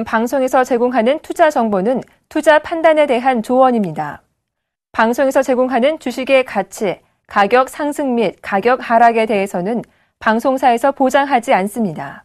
등 방송에서 제공하는 투자 정보는 투자 판단에 대한 조언입니다. 방송에서 제공하는 주식의 가치, 가격 상승 및 가격 하락에 대해서는 방송사에서 보장하지 않습니다.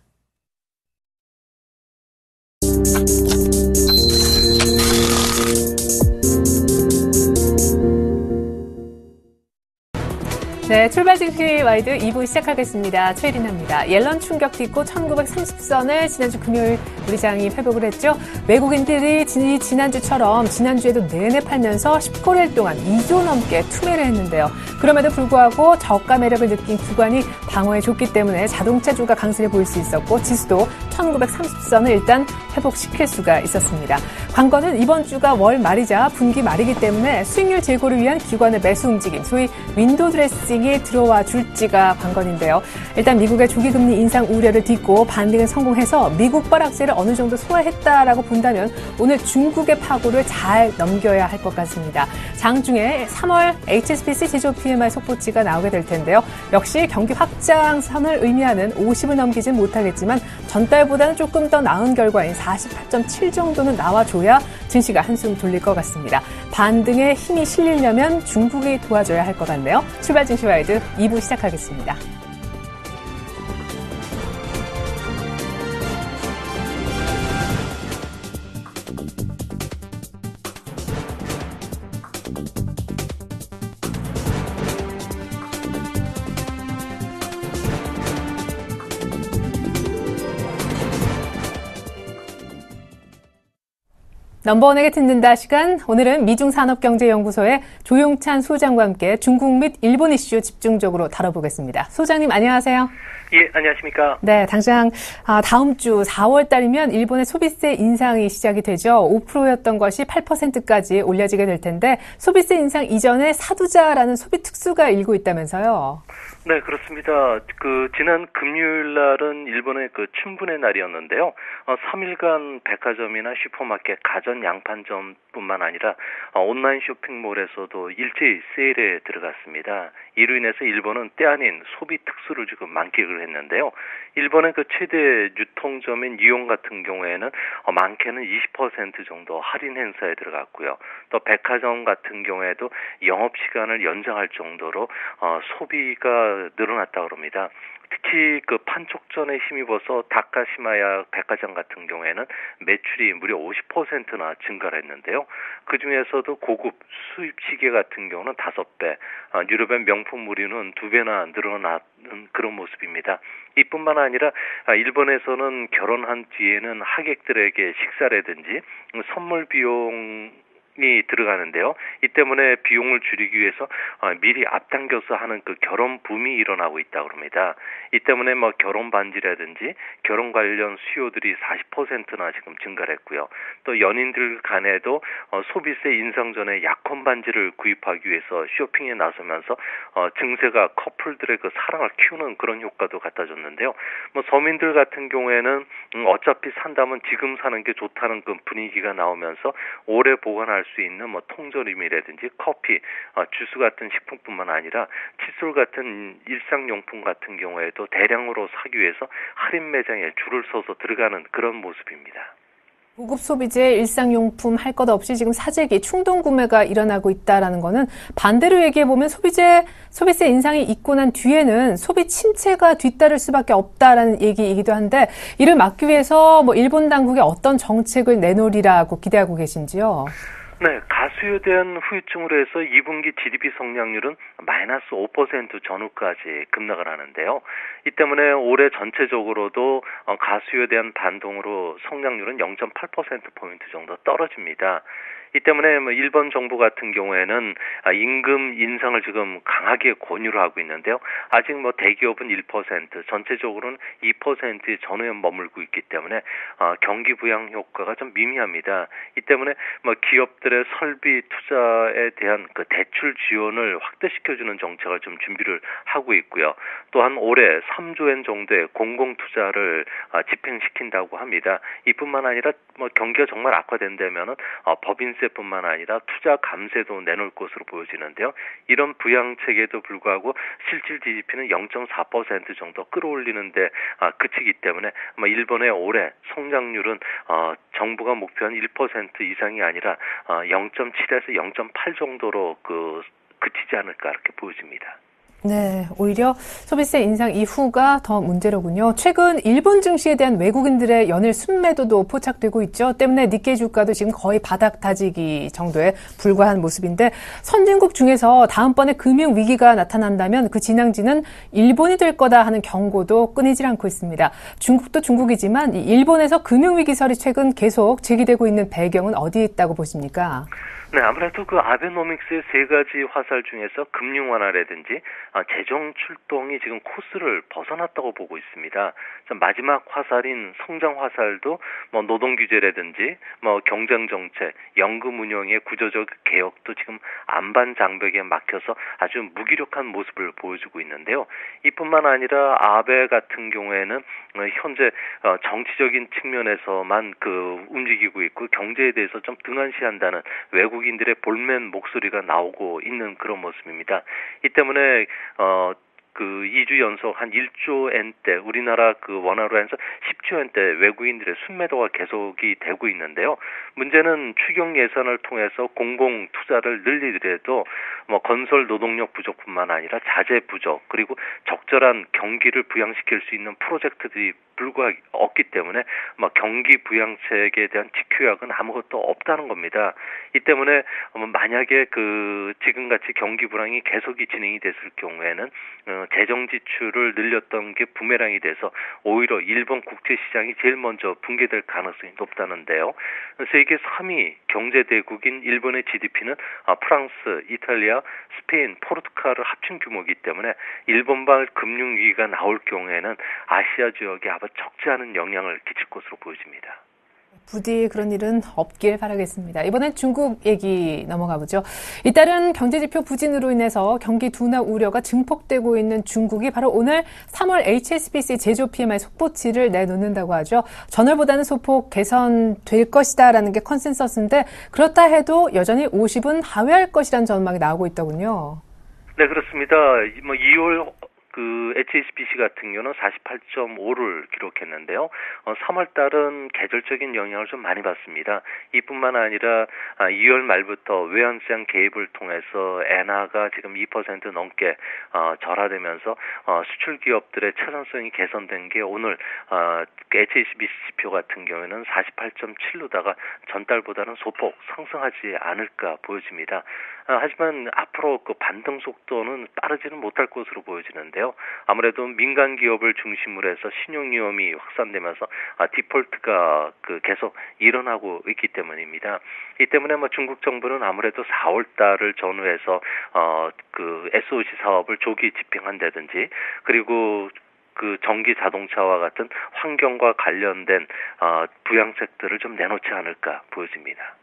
네, 출발 증시 와이드 2부 시작하겠습니다. 최리나입니다. 옐런 충격 딛고 1930선을 지난주 금요일 우리 장이 회복을 했죠. 외국인들이 지난주처럼 지난주에도 내내 팔면서 19일 동안 2조 넘게 투매를 했는데요. 그럼에도 불구하고 저가 매력을 느낀 구간이 방어해줬기 때문에 자동차주가 강세를 보일 수 있었고 지수도 1930선을 일단 회복시킬 수가 있었습니다. 관건은 이번 주가 월 말이자 분기 말이기 때문에 수익률 제고를 위한 기관의 매수 움직임, 소위 윈도우 드레싱이 들어와 줄지가 관건인데요. 일단 미국의 조기금리 인상 우려를 딛고 반등에 성공해서 미국발 악재를 어느 정도 소화했다라고 본다면 오늘 중국의 파고를 잘 넘겨야 할 것 같습니다. 장중에 3월 HSBC 제조업 PMI 속보치가 나오게 될 텐데요. 역시 경기 확장선을 의미하는 50을 넘기진 못하겠지만 전달보다는 조금 더 나은 결과인 48.7 정도는 나와줘야 증시가 한숨 돌릴 것 같습니다. 반등에 힘이 실리려면 중국이 도와줘야 할 것 같네요. 출발 증시 와이드 2부 시작하겠습니다. 넘버원에게 듣는다 시간, 오늘은 미중산업경제연구소의 조용찬 소장과 함께 중국 및 일본 이슈 집중적으로 다뤄보겠습니다. 소장님 안녕하세요. 예, 안녕하십니까. 네, 당장 다음 주 4월 달이면 일본의 소비세 인상이 시작이 되죠. 5%였던 것이 8%까지 올려지게 될 텐데 소비세 인상 이전에 사두자라는 소비 특수가 일고 있다면서요. 네, 그렇습니다. 지난 금요일 날은 일본의 춘분의 날이었는데요. 3일간 백화점이나 슈퍼마켓, 가전 양판점뿐만 아니라 온라인 쇼핑몰에서도 일제히 세일에 들어갔습니다. 이로 인해서 일본은 때 아닌 소비 특수를 지금 만끽을 했는데요. 일본의 최대 유통점인 이용 같은 경우에는 많게는 20% 정도 할인 행사에 들어갔고요. 또 백화점 같은 경우에도 영업시간을 연장할 정도로 소비가 늘어났다고 합니다. 특히 판촉전에 힘입어서 다카시마야 백화점 같은 경우에는 매출이 무려 50%나 증가를 했는데요. 그중에서도 고급 수입 시계 같은 경우는 5배, 유럽의 명품 무리는 2배나 늘어나는 그런 모습입니다. 이뿐만 아니라 일본에서는 결혼한 뒤에는 하객들에게 식사라든지 선물 비용이 들어가는데요. 이 때문에 비용을 줄이기 위해서 미리 앞당겨서 하는 결혼 붐이 일어나고 있다고 합니다. 이 때문에 결혼 반지라든지 결혼 관련 수요들이 40%나 지금 증가를 했고요. 또 연인들 간에도 소비세 인상 전에 약혼 반지를 구입하기 위해서 쇼핑에 나서면서 증세가 커플들의 사랑을 키우는 그런 효과도 갖다 줬는데요. 서민들 같은 경우에는 어차피 산다면 지금 사는 게 좋다는 분위기가 나오면서 오래 보관할 수 있는 통조림이라든지 커피, 주스 같은 식품뿐만 아니라 칫솔 같은 일상용품 같은 경우에도 대량으로 사기 위해서 할인 매장에 줄을 서서 들어가는 그런 모습입니다. 고급 소비재, 일상용품 할 것 없이 지금 사재기, 충동 구매가 일어나고 있다라는 거는 반대로 얘기해보면 소비세 인상이 있고 난 뒤에는 소비 침체가 뒤따를 수밖에 없다라는 얘기이기도 한데 이를 막기 위해서 일본 당국이 어떤 정책을 내놓으리라고 기대하고 계신지요? 네, 가수에 대한 후유증으로 해서 2분기 GDP 성장률은 마이너스 5% 전후까지 급락을 하는데요. 이 때문에 올해 전체적으로도 가수에 대한 반동으로 성장률은 0.8%포인트 정도 떨어집니다. 이 때문에 일본 정부 같은 경우에는 임금 인상을 지금 강하게 권유를 하고 있는데요. 아직 대기업은 1%, 전체적으로는 2%의 전후에 머물고 있기 때문에 경기 부양 효과가 좀 미미합니다. 이 때문에 기업들의 설비 투자에 대한 대출 지원을 확대시켜주는 정책을 좀 준비를 하고 있고요. 또한 올해 3조 엔 정도의 공공 투자를 집행시킨다고 합니다. 이뿐만 아니라 경기가 정말 악화된다면은 법인세 제재뿐만 아니라 투자 감세도 내놓을 것으로 보여지는데요. 이런 부양책에도 불구하고 실질 GDP는 0.4% 정도 끌어올리는데 그치기 때문에 아마 일본의 올해 성장률은 정부가 목표한 1% 이상이 아니라 0.7에서 0.8 정도로 그치지 않을까 이렇게 보여집니다. 네, 오히려 소비세 인상 이후가 더 문제로군요. 최근 일본 증시에 대한 외국인들의 연일 순매도도 포착되고 있죠. 때문에 니케이 주가도 지금 거의 바닥 다지기 정도에 불과한 모습인데 선진국 중에서 다음번에 금융 위기가 나타난다면 그 진앙지는 일본이 될 거다 하는 경고도 끊이질 않고 있습니다. 중국도 중국이지만 일본에서 금융 위기설이 최근 계속 제기되고 있는 배경은 어디에 있다고 보십니까? 네, 아무래도 아베노믹스의 세 가지 화살 중에서 금융 완화라든지 재정 출동이 지금 코스를 벗어났다고 보고 있습니다. 마지막 화살인 성장 화살도 노동 규제라든지 경쟁 정책, 연금 운용의 구조적 개혁도 지금 안반 장벽에 막혀서 아주 무기력한 모습을 보여주고 있는데요. 이뿐만 아니라 아베 같은 경우에는 현재 정치적인 측면에서만 움직이고 있고 경제에 대해서 좀 등한시한다는 외국인들의 볼멘 목소리가 나오고 있는 그런 모습입니다. 이 때문에 2주 연속 한 1조 엔대, 우리나라 원화로 해서 10조 엔대 외국인들의 순매도가 계속이 되고 있는데요. 문제는 추경 예산을 통해서 공공 투자를 늘리더라도 건설 노동력 부족뿐만 아니라 자재 부족, 그리고 적절한 경기를 부양시킬 수 있는 프로젝트들이 불구하기 없기 때문에 경기 부양책에 대한 지표약은 아무것도 없다는 겁니다. 이 때문에 만약에 지금같이 경기 불황이 계속이 진행이 됐을 경우에는 재정 지출을 늘렸던 게 부메랑이 돼서 오히려 일본 국제 시장이 제일 먼저 붕괴될 가능성이 높다는데요. 세계 3위 경제 대국인 일본의 GDP는 프랑스, 이탈리아, 스페인, 포르투갈을 합친 규모이기 때문에 일본발 금융 위기가 나올 경우에는 아시아 지역에 아마 적지 않은 영향을 끼칠 것으로 보여집니다. 부디 그런 일은 없길 바라겠습니다. 이번엔 중국 얘기 넘어가 보죠. 잇따른 경제지표 부진으로 인해서 경기 둔화 우려가 증폭되고 있는 중국이 바로 오늘 3월 HSBC 제조 PMI 속보치를 내놓는다고 하죠. 전월보다는 소폭 개선될 것이다라는 게 컨센서스인데 그렇다 해도 여전히 50은 하회할 것이라는 전망이 나오고 있더군요. 네, 그렇습니다. 2월 HSBC 같은 경우는 48.5를 기록했는데요. 3월 달은 계절적인 영향을 좀 많이 받습니다. 이뿐만 아니라 2월 말부터 외환시장 개입을 통해서 엔화가 지금 2% 넘게 절하되면서 수출 기업들의 차선성이 개선된 게 오늘 HSBC 지표 같은 경우에는 48.7로다가 전달보다는 소폭 상승하지 않을까 보여집니다. 하지만 앞으로 반등 속도는 빠르지는 못할 것으로 보여지는데요. 아무래도 민간 기업을 중심으로 해서 신용 위험이 확산되면서 디폴트가 계속 일어나고 있기 때문입니다. 이 때문에 중국 정부는 아무래도 4월 달을 전후해서 SOC 사업을 조기 집행한다든지 그리고 전기 자동차와 같은 환경과 관련된 부양책들을 좀 내놓지 않을까 보여집니다.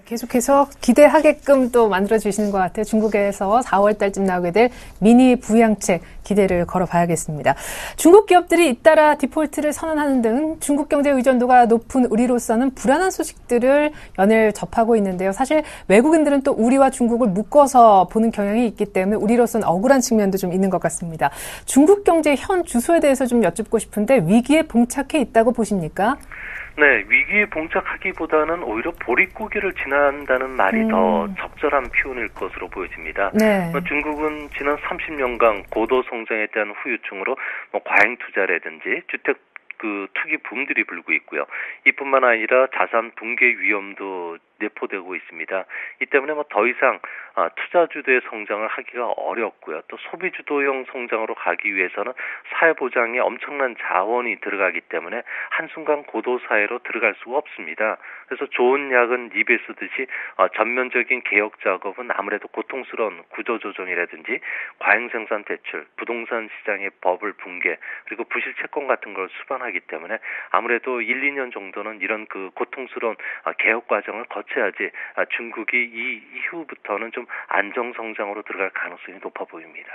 계속해서 기대하게끔 또 만들어주시는 것 같아요. 중국에서 4월 달쯤 나오게 될 미니 부양책 기대를 걸어봐야겠습니다. 중국 기업들이 잇따라 디폴트를 선언하는 등 중국 경제 의존도가 높은 우리로서는 불안한 소식들을 연일 접하고 있는데요. 사실 외국인들은 또 우리와 중국을 묶어서 보는 경향이 있기 때문에 우리로서는 억울한 측면도 좀 있는 것 같습니다. 중국 경제의 현 주소에 대해서 좀 여쭙고 싶은데 위기에 봉착해 있다고 보십니까? 네, 위기에 봉착하기보다는 오히려 보릿고개를 지난다는 말이 더 적절한 표현일 것으로 보여집니다. 네. 중국은 지난 30년간 고도 성장에 대한 후유증으로 과잉 투자라든지 주택 투기 붐들이 불고 있고요. 이뿐만 아니라 자산 붕괴 위험도 내포되고 있습니다. 이 때문에 더 이상 투자주도의 성장을 하기가 어렵고요. 또 소비주도형 성장으로 가기 위해서는 사회보장에 엄청난 자원이 들어가기 때문에 한순간 고도사회로 들어갈 수가 없습니다. 그래서 좋은 약은 입에 쓰듯이 전면적인 개혁 작업은 아무래도 고통스러운 구조조정이라든지 과잉생산 대출, 부동산 시장의 버블 붕괴, 그리고 부실 채권 같은 걸 수반하기 때문에 아무래도 1, 2년 정도는 이런 고통스러운 개혁 과정을 거쳐야지 중국이 이 이후부터는 좀 안정성장으로 들어갈 가능성이 높아 보입니다.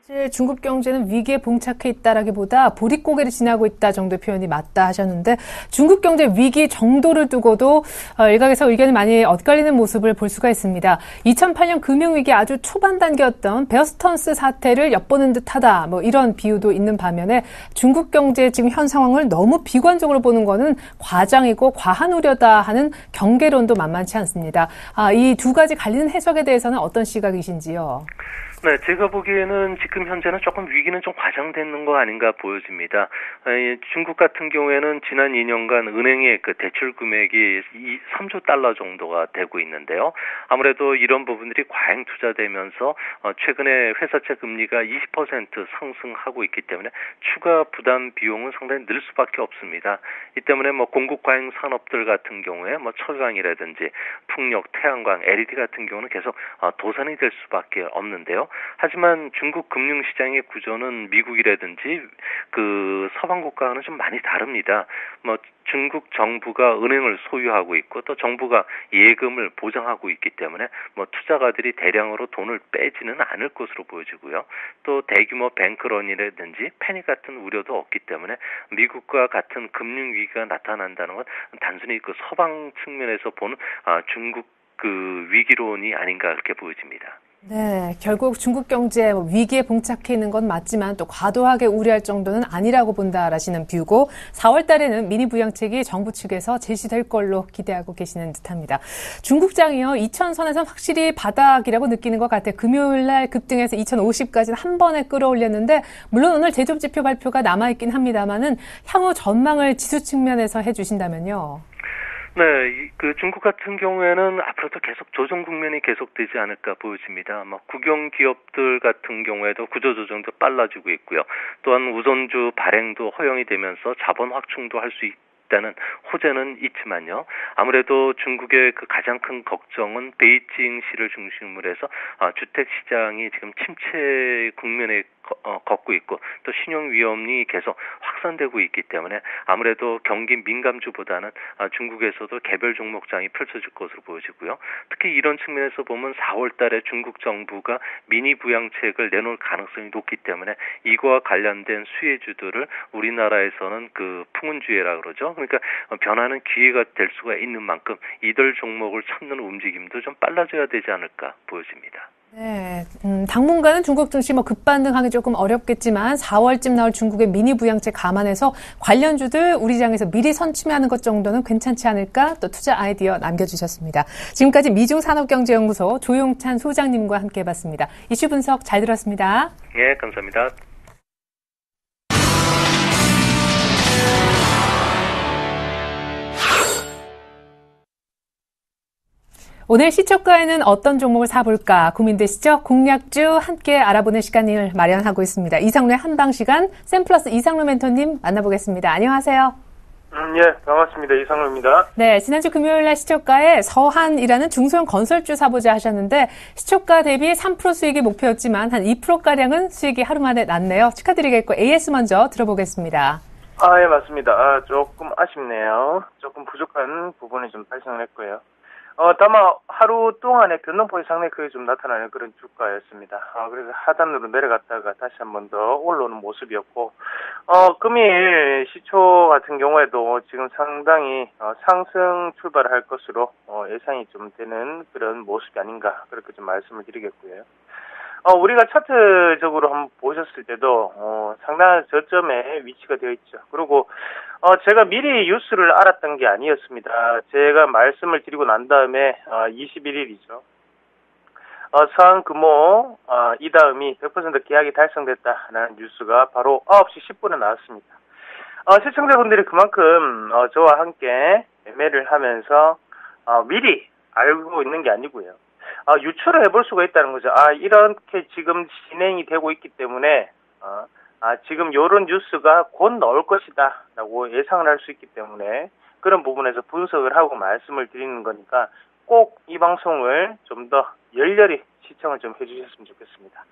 사실 중국 경제는 위기에 봉착해 있다라기보다 보릿고개를 지나고 있다 정도의 표현이 맞다 하셨는데 중국 경제 위기 정도를 두고도 일각에서 의견이 많이 엇갈리는 모습을 볼 수가 있습니다. 2008년 금융위기 아주 초반 단계였던 베어스턴스 사태를 엿보는 듯하다. 이런 비유도 있는 반면에 중국 경제의 지금 현 상황을 너무 비관적으로 보는 거는 과장이고 과한 우려다 하는 경계론도 만만치 않습니다. 이 두 가지 갈리는 해석에 대해서는 어떤 시각이신지요? 네, 제가 보기에는 지금 현재는 조금 위기는 좀 과장되는 거 아닌가 보여집니다. 중국 같은 경우에는 지난 2년간 은행의 그 대출 금액이 3조 달러 정도가 되고 있는데요. 아무래도 이런 부분들이 과잉 투자되면서 최근에 회사채 금리가 20% 상승하고 있기 때문에 추가 부담 비용은 상당히 늘 수밖에 없습니다. 이 때문에 공급 과잉 산업들 같은 경우에 철강이라든지 풍력, 태양광, LED 같은 경우는 계속 도산이 될 수밖에 없는데요. 하지만 중국 금융시장의 구조는 미국이라든지 그 서방 국가와는 좀 많이 다릅니다. 중국 정부가 은행을 소유하고 있고 또 정부가 예금을 보장하고 있기 때문에 투자가들이 대량으로 돈을 빼지는 않을 것으로 보여지고요. 또 대규모 뱅크런이라든지 패닉 같은 우려도 없기 때문에 미국과 같은 금융 위기가 나타난다는 건 단순히 그 서방 측면에서 보는 중국 그 위기론이 아닌가 그렇게 보여집니다. 네, 결국 중국 경제 위기에 봉착해 있는 건 맞지만 또 과도하게 우려할 정도는 아니라고 본다라시는 뷰고 4월 달에는 미니 부양책이 정부 측에서 제시될 걸로 기대하고 계시는 듯합니다. 중국장이요, 2000선에선 확실히 바닥이라고 느끼는 것 같아요. 금요일 날 급등해서 2050까지는 한 번에 끌어올렸는데 물론 오늘 제조업 지표 발표가 남아있긴 합니다만은 향후 전망을 지수 측면에서 해주신다면요. 네, 그 중국 같은 경우에는 앞으로도 계속 조정 국면이 계속되지 않을까 보여집니다. 국영 기업들 같은 경우에도 구조 조정도 빨라지고 있고요. 또한 우선주 발행도 허용이 되면서 자본 확충도 할 수 있다는 호재는 있지만요. 아무래도 중국의 그 가장 큰 걱정은 베이징시를 중심으로 해서 주택 시장이 지금 침체 국면에 걷고 있고 또 신용 위험이 계속 확산되고 있기 때문에 아무래도 경기 민감주보다는 중국에서도 개별 종목장이 펼쳐질 것으로 보여지고요. 특히 이런 측면에서 보면 4월 달에 중국 정부가 미니 부양책을 내놓을 가능성이 높기 때문에 이거와 관련된 수혜주들을 우리나라에서는 그 풍운주의라 그러죠. 그러니까 변화는 기회가 될 수가 있는 만큼 이들 종목을 찾는 움직임도 좀 빨라져야 되지 않을까 보여집니다. 네, 당분간은 중국 증시 급반등하기 조금 어렵겠지만 4월쯤 나올 중국의 미니 부양책 감안해서 관련주들 우리 시장에서 미리 선취하는 것 정도는 괜찮지 않을까? 또 투자 아이디어 남겨주셨습니다. 지금까지 미중산업경제연구소 조용찬 소장님과 함께 해봤습니다. 이슈 분석 잘 들었습니다. 네, 감사합니다. 오늘 시초가에는 어떤 종목을 사볼까 고민되시죠? 공략주 함께 알아보는 시간을 마련하고 있습니다. 이상로의 한방시간 샘플러스 이상로 멘토님 만나보겠습니다. 안녕하세요. 예, 반갑습니다. 이상로입니다. 네, 지난주 금요일 날 시초가에 서한이라는 중소형 건설주 사보자 하셨는데 시초가 대비 3% 수익이 목표였지만 한 2%가량은 수익이 하루 만에 났네요. 축하드리겠고 AS 먼저 들어보겠습니다. 예, 맞습니다. 조금 아쉽네요. 조금 부족한 부분이 좀 발생을 했고요. 다만 하루 동안에 변동폭이 상당히 크게 좀 나타나는 그런 주가였습니다. 그래서 하단으로 내려갔다가 다시 한 번 더 올라오는 모습이었고, 금일 시초 같은 경우에도 지금 상당히 상승 출발을 할 것으로 예상이 좀 되는 그런 모습이 아닌가 그렇게 좀 말씀을 드리겠고요. 우리가 차트적으로 한번 보셨을 때도 상당한 저점에 위치가 되어 있죠. 그리고 제가 미리 뉴스를 알았던 게 아니었습니다. 제가 말씀을 드리고 난 다음에 21일이죠. 서한 금호 이 다음이 100% 계약이 달성됐다라는 뉴스가 바로 9시 10분에 나왔습니다. 시청자분들이 그만큼 저와 함께 매매를 하면서 미리 알고 있는 게 아니고요. 유추를 해볼 수가 있다는 거죠. 이렇게 지금 진행이 되고 있기 때문에, 지금 요런 뉴스가 곧 나올 것이다, 라고 예상을 할 수 있기 때문에, 그런 부분에서 분석을 하고 말씀을 드리는 거니까, 꼭 이 방송을 좀 더 열렬히 시청을 좀 해주셨으면 좋겠습니다.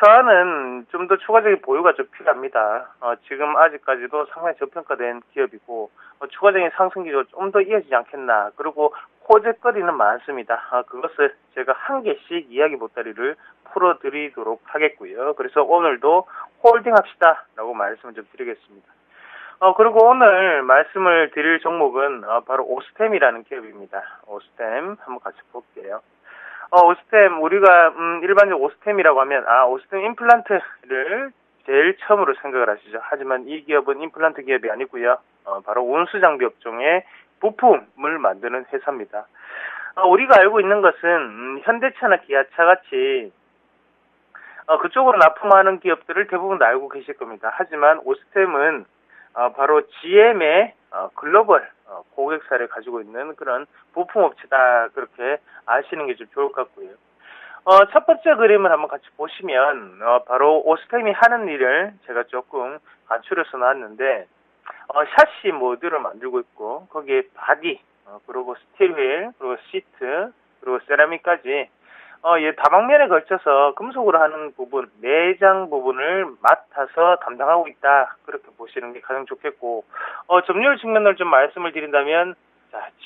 서한은 좀 더 추가적인 보유가 좀 필요합니다. 지금 아직까지도 상당히 저평가된 기업이고, 추가적인 상승 기조가 좀 더 이어지지 않겠나. 그리고 호재거리는 많습니다. 그것을 제가 한 개씩 이야기 보따리를 풀어드리도록 하겠고요. 그래서 오늘도 홀딩합시다라고 말씀을 좀 드리겠습니다. 그리고 오늘 말씀을 드릴 종목은 바로 오스템이라는 기업입니다. 오스템 한번 같이 볼게요. 오스템 우리가 일반적으로 오스템이라고 하면 오스템 임플란트를 제일 처음으로 생각을 하시죠. 하지만 이 기업은 임플란트 기업이 아니고요. 바로 운수장비 업종의 부품을 만드는 회사입니다. 우리가 알고 있는 것은 현대차나 기아차 같이 그쪽으로 납품하는 기업들을 대부분 다 알고 계실 겁니다. 하지만 오스템은 바로 GM의 글로벌 고객사를 가지고 있는 그런 부품업체다. 그렇게 아시는 게 좀 좋을 것 같고요. 첫 번째 그림을 한번 같이 보시면 바로 오스템이 하는 일을 제가 조금 간추려서 놨는데 샤시 모듈을 만들고 있고 거기에 바디 그리고 스틸 휠 그리고 시트 그리고 세라믹까지 다방면에 걸쳐서 금속으로 하는 부분, 내장 부분을 맡아서 담당하고 있다. 그렇게 보시는 게 가장 좋겠고, 점유율 측면을 좀 말씀을 드린다면,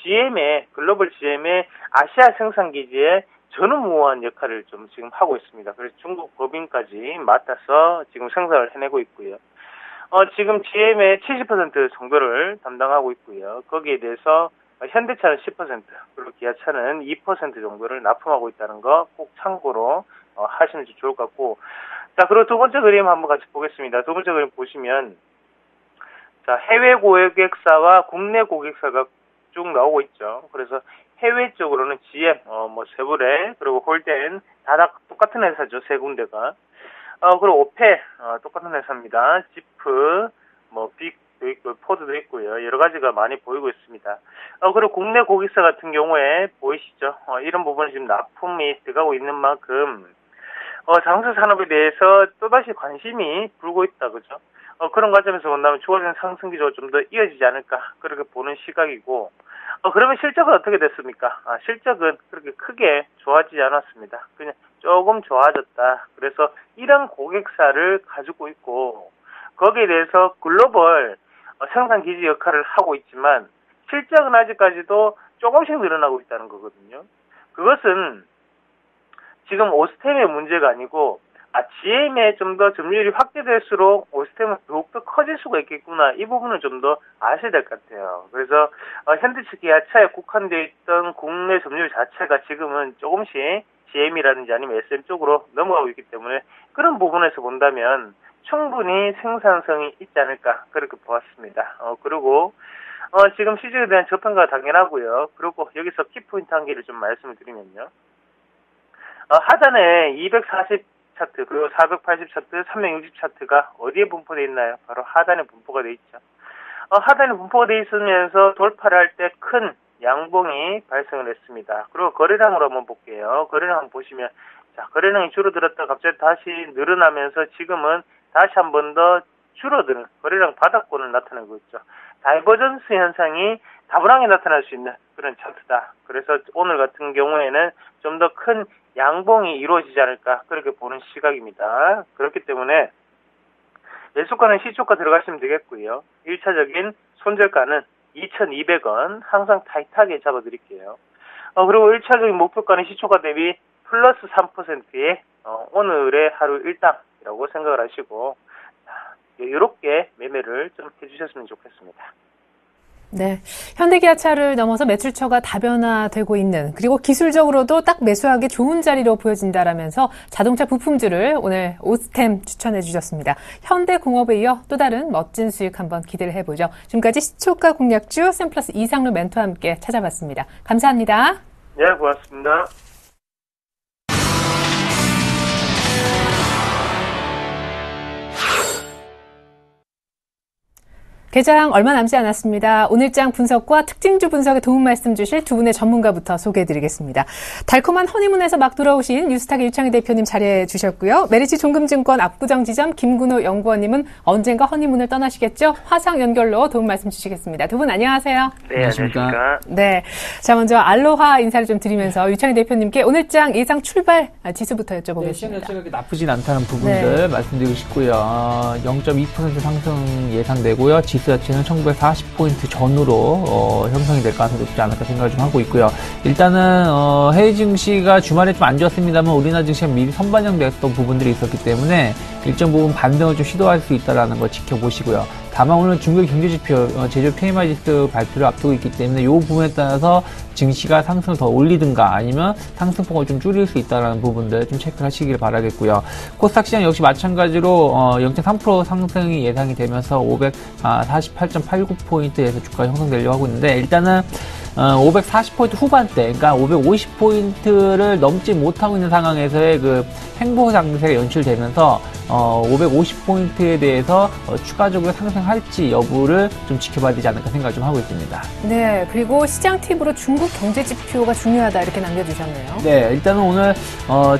GM의, 글로벌 GM의 아시아 생산기지에 전무후무한 역할을 좀 지금 하고 있습니다. 그래서 중국 법인까지 맡아서 지금 생산을 해내고 있고요. 지금 GM의 70% 정도를 담당하고 있고요. 거기에 대해서 현대차는 10%, 그리고 기아차는 2% 정도를 납품하고 있다는 거 꼭 참고로 하시면 좋을 것 같고. 자, 그리고 두 번째 그림 한번 같이 보겠습니다. 두 번째 그림 보시면, 자, 해외 고객사와 국내 고객사가 쭉 나오고 있죠. 그래서 해외 쪽으로는 GM, 세브레, 그리고 홀덴, 다 똑같은 회사죠. 세 군데가. 그리고 오페, 똑같은 회사입니다. 지프, 빅도 있고, 포드도 있고요. 여러 가지가 많이 보이고 있습니다. 그리고 국내 고객사 같은 경우에 보이시죠? 이런 부분이 지금 납품이 들어가고 있는 만큼, 장수 산업에 대해서 또다시 관심이 불고 있다, 그죠? 그런 과정에서 본다면 주어진 상승 기조가 좀 더 이어지지 않을까, 그렇게 보는 시각이고, 그러면 실적은 어떻게 됐습니까? 실적은 그렇게 크게 좋아지지 않았습니다. 그냥 조금 좋아졌다. 그래서 이런 고객사를 가지고 있고, 거기에 대해서 글로벌 생산 기지 역할을 하고 있지만 실적은 아직까지도 조금씩 늘어나고 있다는 거거든요. 그것은 지금 오스템의 문제가 아니고 GM의 좀 더 점유율이 확대될수록 오스템은 더욱더 커질 수가 있겠구나. 이 부분은 좀 더 아셔야 될 것 같아요. 그래서 현대차 기아차에 국한되어 있던 국내 점유율 자체가 지금은 조금씩 GM이라든지 아니면 SM 쪽으로 넘어가고 있기 때문에 그런 부분에서 본다면 충분히 생산성이 있지 않을까 그렇게 보았습니다. 그리고 지금 시중에 대한 저평가가 당연하고요. 그리고 여기서 키포인트 한 개를 좀 말씀을 드리면요. 하단에 240 차트 그리고 480 차트, 360 차트가 어디에 분포되어 있나요? 바로 하단에 분포가 되어 있죠. 하단에 분포가 되어 있으면서 돌파를 할 때 큰 양봉이 발생을 했습니다. 그리고 거래량으로 한번 볼게요. 거래량 한번 보시면 자, 거래량이 줄어들었다 갑자기 다시 늘어나면서 지금은 다시 한 번 더 줄어드는 거래량 바닥권을 나타내고 있죠. 다이버전스 현상이 다분하게 나타날 수 있는 그런 차트다. 그래서 오늘 같은 경우에는 좀 더 큰 양봉이 이루어지지 않을까 그렇게 보는 시각입니다. 그렇기 때문에 매수가는 시초가 들어가시면 되겠고요. 1차적인 손절가는 2,200원 항상 타이트하게 잡아드릴게요. 그리고 1차적인 목표가는 시초가 대비 플러스 3%의 오늘의 하루 일당이라고 생각을 하시고 이렇게 매매를 좀 해주셨으면 좋겠습니다. 네, 현대기아차를 넘어서 매출처가 다변화되고 있는 그리고 기술적으로도 딱 매수하기 좋은 자리로 보여진다라면서 자동차 부품주를 오늘 오스템 추천해 주셨습니다. 현대공업에 이어 또 다른 멋진 수익 한번 기대를 해보죠. 지금까지 시초가 공략주 샘플러스 이상루 멘토와 함께 찾아봤습니다. 감사합니다. 네, 고맙습니다. 개장 얼마 남지 않았습니다. 오늘장 분석과 특징주 분석에 도움 말씀 주실 두 분의 전문가부터 소개해드리겠습니다. 달콤한 허니문에서 막 돌아오신 뉴스타의 유창희 대표님 자리해 주셨고요. 메리츠 종금증권 압구정지점 김근호 연구원님은 언젠가 허니문을 떠나시겠죠? 화상 연결로 도움 말씀 주시겠습니다. 두 분 안녕하세요. 네, 안녕하십니까. 네, 자 먼저 알로하 인사를 좀 드리면서 유창희 대표님께 오늘장 예상 출발 지수부터 여쭤보겠습니다. 네, 시장 자체가 나쁘진 않다는 부분들 말씀드리고 싶고요. 0.2% 상승 예상되고요. 지수 지수 자체는 1940포인트 전후로 형성이 될 가능성이 높지 않을까 생각을 좀 하고 있고요. 일단은 해외 증시가 주말에 좀 안 좋았습니다만 우리나라 증시가 미리 선반영됐던 부분들이 있었기 때문에 일정 부분 반등을 좀 시도할 수 있다는 걸 지켜보시고요. 다만 오늘 중국 경제지표 제조 PMI 지수 발표를 앞두고 있기 때문에 이 부분에 따라서 증시가 상승을 더 올리든가 아니면 상승폭을 좀 줄일 수 있다는 부분들 좀 체크하시길 바라겠고요. 코스닥 시장 역시 마찬가지로 0.3% 상승이 예상이 되면서 548.89포인트에서 주가 형성되려고 하고 있는데 일단은 540포인트 후반대, 그러니까 550포인트를 넘지 못하고 있는 상황에서의 그 횡보 상승세가 연출되면서 550포인트에 대해서 추가적으로 상승할지 여부를 좀 지켜봐야 되지 않을까 생각을 좀 하고 있습니다. 네, 그리고 시장 팁으로 중국 경제 지표가 중요하다 이렇게 남겨주셨네요. 네, 일단은 오늘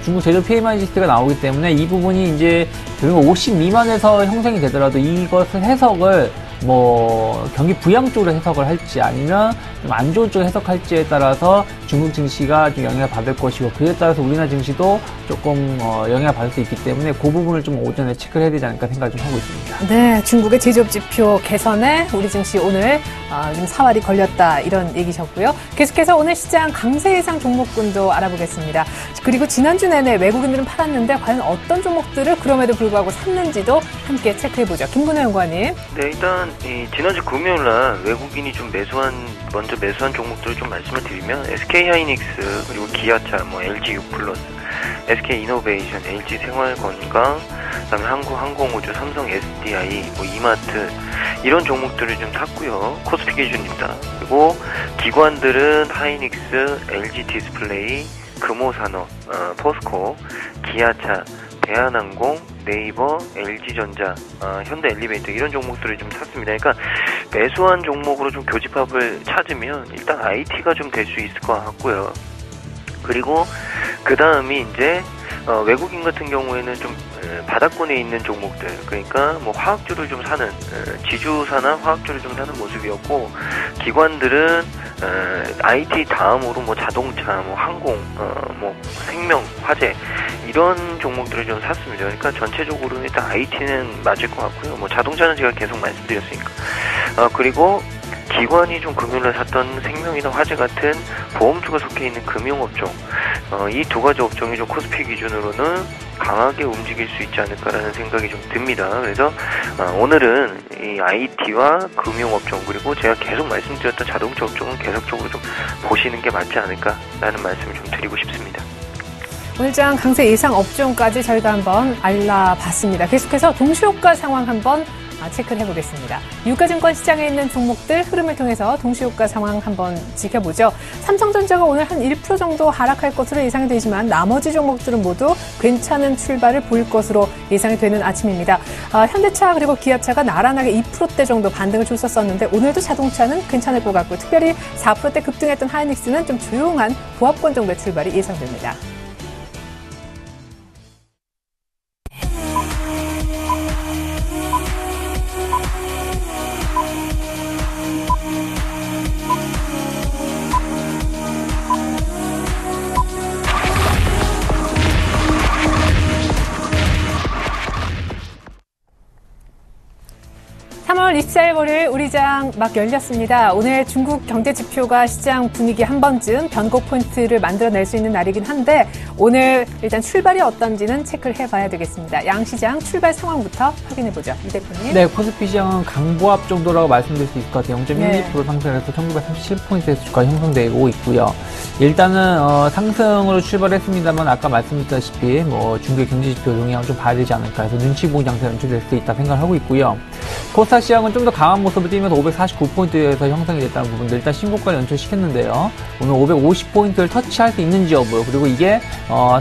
중국 제조 PMI 지수가 나오기 때문에 이 부분이 이제 50 미만에서 형성이 되더라도 이것을 해석을 경기 부양 쪽으로 해석을 할지 아니면 좀 안 좋은 쪽으로 해석할지에 따라서 중국 증시가 좀 영향을 받을 것이고 그에 따라서 우리나라 증시도 조금 영향을 받을 수 있기 때문에 그 부분을 좀 오전에 체크를 해야 되지 않을까 생각을 좀 하고 있습니다. 네, 중국의 제조업 지표 개선에 우리 증시 오늘 좀 사활이 걸렸다 이런 얘기셨고요. 계속해서 오늘 시장 강세 예상 종목군도 알아보겠습니다. 그리고 지난주 내내 외국인들은 팔았는데 과연 어떤 종목들을 그럼에도 불구하고 샀는지도 함께 체크해보죠. 김근호 연구원님. 네, 일단 지난주 금요일 날 외국인이 좀 먼저 매수한 종목들을 좀 말씀을 드리면 SK하이닉스 그리고 기아차, LG6플러스, SK이노베이션, LG생활건강, 그다음에 한국항공우주, 삼성 SDI, 이마트 이런 종목들을 좀 샀고요. 코스피 기준입니다. 그리고 기관들은 하이닉스, LG디스플레이, 금호산업, 포스코, 기아차, 대한항공, 네이버, LG전자, 현대엘리베이터 이런 종목들을 좀 샀습니다. 그러니까 매수한 종목으로 좀 교집합을 찾으면 일단 IT가 좀 될 수 있을 것 같고요. 그리고 그 다음이 이제 외국인 같은 경우에는 좀 바닥권에 있는 종목들, 그러니까 화학주를 좀 사는 지주사나 화학주를 좀 사는 모습이었고, 기관들은 IT 다음으로 자동차, 항공, 생명, 화재 이런 종목들을 좀 샀습니다. 그러니까 전체적으로 일단 IT는 맞을 것 같고요. 자동차는 제가 계속 말씀드렸으니까. 그리고 기관이 좀 금요일에 샀던 생명이나 화재 같은 보험주가 속해 있는 금융업종, 이 두 가지 업종이 좀 코스피 기준으로는 강하게 움직일 수 있지 않을까라는 생각이 좀 듭니다. 그래서 오늘은 이 IT와 금융업종 그리고 제가 계속 말씀드렸던 자동차 업종은 계속적으로 좀 보시는 게 맞지 않을까라는 말씀을 좀 드리고 싶습니다. 오늘장 강세 예상 업종까지 저희가 한번 알아봤습니다. 계속해서 동시효과 상황 한번 체크를 해보겠습니다. 유가증권 시장에 있는 종목들 흐름을 통해서 동시효과 상황 한번 지켜보죠. 삼성전자가 오늘 한 1% 정도 하락할 것으로 예상이 되지만 나머지 종목들은 모두 괜찮은 출발을 보일 것으로 예상이 되는 아침입니다. 현대차 그리고 기아차가 나란하게 2%대 정도 반등을 줬었는데 오늘도 자동차는 괜찮을 것 같고 특별히 4%대 급등했던 하이닉스는 좀 조용한 보합권 정도의 출발이 예상됩니다. (3월 24일) 월요일 우리장 막 열렸습니다. 오늘 중국 경제지표가 시장 분위기 한 번쯤 변곡 포인트를 만들어낼 수 있는 날이긴 한데 오늘 일단 출발이 어떤지는 체크를 해봐야 되겠습니다. 양시장 출발 상황부터 확인해보죠. 이 대표님. 네, 코스피 시장은 강보합 정도라고 말씀드릴 수 있을 것 같아요. 0.12% 상승해서 1937포인트에서 주가 형성되고 있고요. 일단은 상승으로 출발했습니다만 아까 말씀드렸다시피 중국 경제지표 영향을 좀 봐야 되지 않을까 해서 눈치 보기 장세 연출될 수 있다 생각을 하고 있고요. 코스닥 시장은 좀 더 강한 모습을 띄면서 549포인트에서 형성이 됐다는 부분들 일단 신고가를 연출시켰는데요. 오늘 550포인트를 터치할 수 있는지 여부 그리고 이게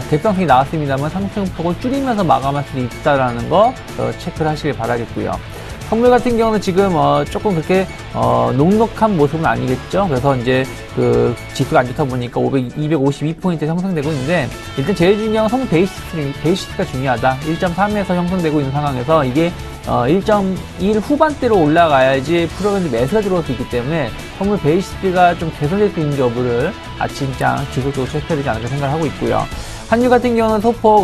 대평성이 나왔습니다만 상승폭을 줄이면서 마감할 수 있다라는 거 체크를 하시길 바라겠고요. 선물 같은 경우는 지금 조금 그렇게 녹록한 모습은 아니겠죠. 그래서 이제 그 지수가 안 좋다 보니까 252포인트 형성되고 있는데 일단 제일 중요한 선물 베이시스가 중요하다. 1.3에서 형성되고 있는 상황에서 이게 1.1 후반대로 올라가야지 프로그램 매수가 들어올 수 있기 때문에 선물 베이시스가 좀 개선될 수 있는 여부를 아침장 지속적으로 체크해야 되지 않을까 생각을 하고 있고요. 환율 같은 경우는 소폭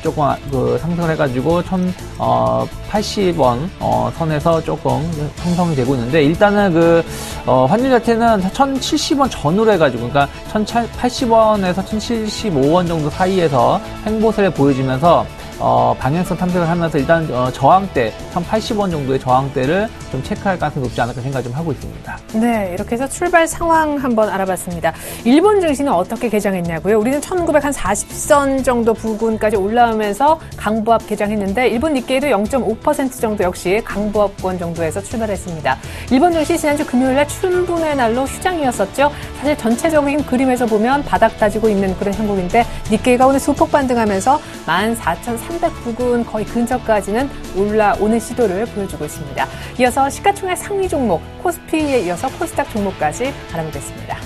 조금 상승을 해가지고 1,080원 선에서 조금 형성이 되고 있는데, 일단은 환율 자체는 1,070원 전후로 해가지고, 그러니까 1,080원에서 1,075원 정도 사이에서 횡보세를 보여주면서 방향성 탐색을 하면서 일단 저항대 1,080원 정도의 저항대를 좀 체크할 가능성이 높지 않을까 생각 좀 하고 있습니다. 네, 이렇게 해서 출발 상황 한번 알아봤습니다. 일본 증시는 어떻게 개장했냐고요? 우리는 1940선 정도 부근까지 올라오면서 강보합 개장했는데, 일본 니케이도 0.5% 정도 역시 강보합권 정도에서 출발했습니다. 일본 증시 지난주 금요일날 춘분의 날로 휴장이었었죠. 사실 전체적인 그림에서 보면 바닥 다지고 있는 그런 형국인데, 니케이가 오늘 소폭 반등하면서 14,300 부근 거의 근처까지는 올라오는 시도를 보여주고 있습니다. 이어서 시가총액 상위 종목 코스피에 이어서 코스닥 종목까지 알아보겠습니다.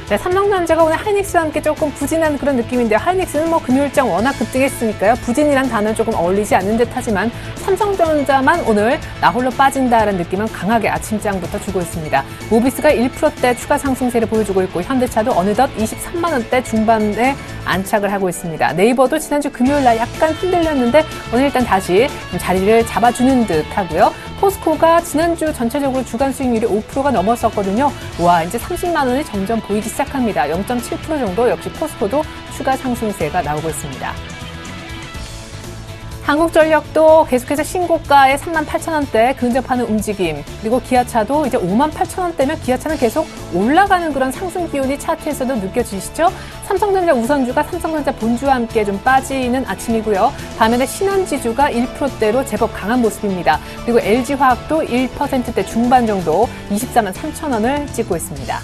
네, 삼성전자가 오늘 하이닉스와 함께 조금 부진한 그런 느낌인데요. 하이닉스는 금요일장 워낙 급등했으니까요. 부진이란 단어는 조금 어울리지 않는 듯 하지만 삼성전자만 오늘 나홀로 빠진다라는 느낌은 강하게 아침장부터 주고 있습니다. 모비스가 1%대 추가 상승세를 보여주고 있고, 현대차도 어느덧 23만원대 중반에 안착을 하고 있습니다. 네이버도 지난주 금요일날 약간 흔들렸는데 오늘 일단 다시 자리를 잡아주는 듯 하고요. 포스코가 지난주 전체적으로 주간 수익률이 5%가 넘었었거든요. 와, 이제 30만 원이 점점 보이기 시작합니다. 0.7% 정도 역시 포스코도 추가 상승세가 나오고 있습니다. 한국전력도 계속해서 신고가의 38,000원대 근접하는 움직임, 그리고 기아차도 이제 58,000원대면 기아차는 계속 올라가는 그런 상승 기운이 차트에서도 느껴지시죠? 삼성전자 우선주가 삼성전자 본주와 함께 좀 빠지는 아침이고요. 반면에 신한지주가 1%대로 제법 강한 모습입니다. 그리고 LG화학도 1%대 중반 정도 24만 3천원을 찍고 있습니다.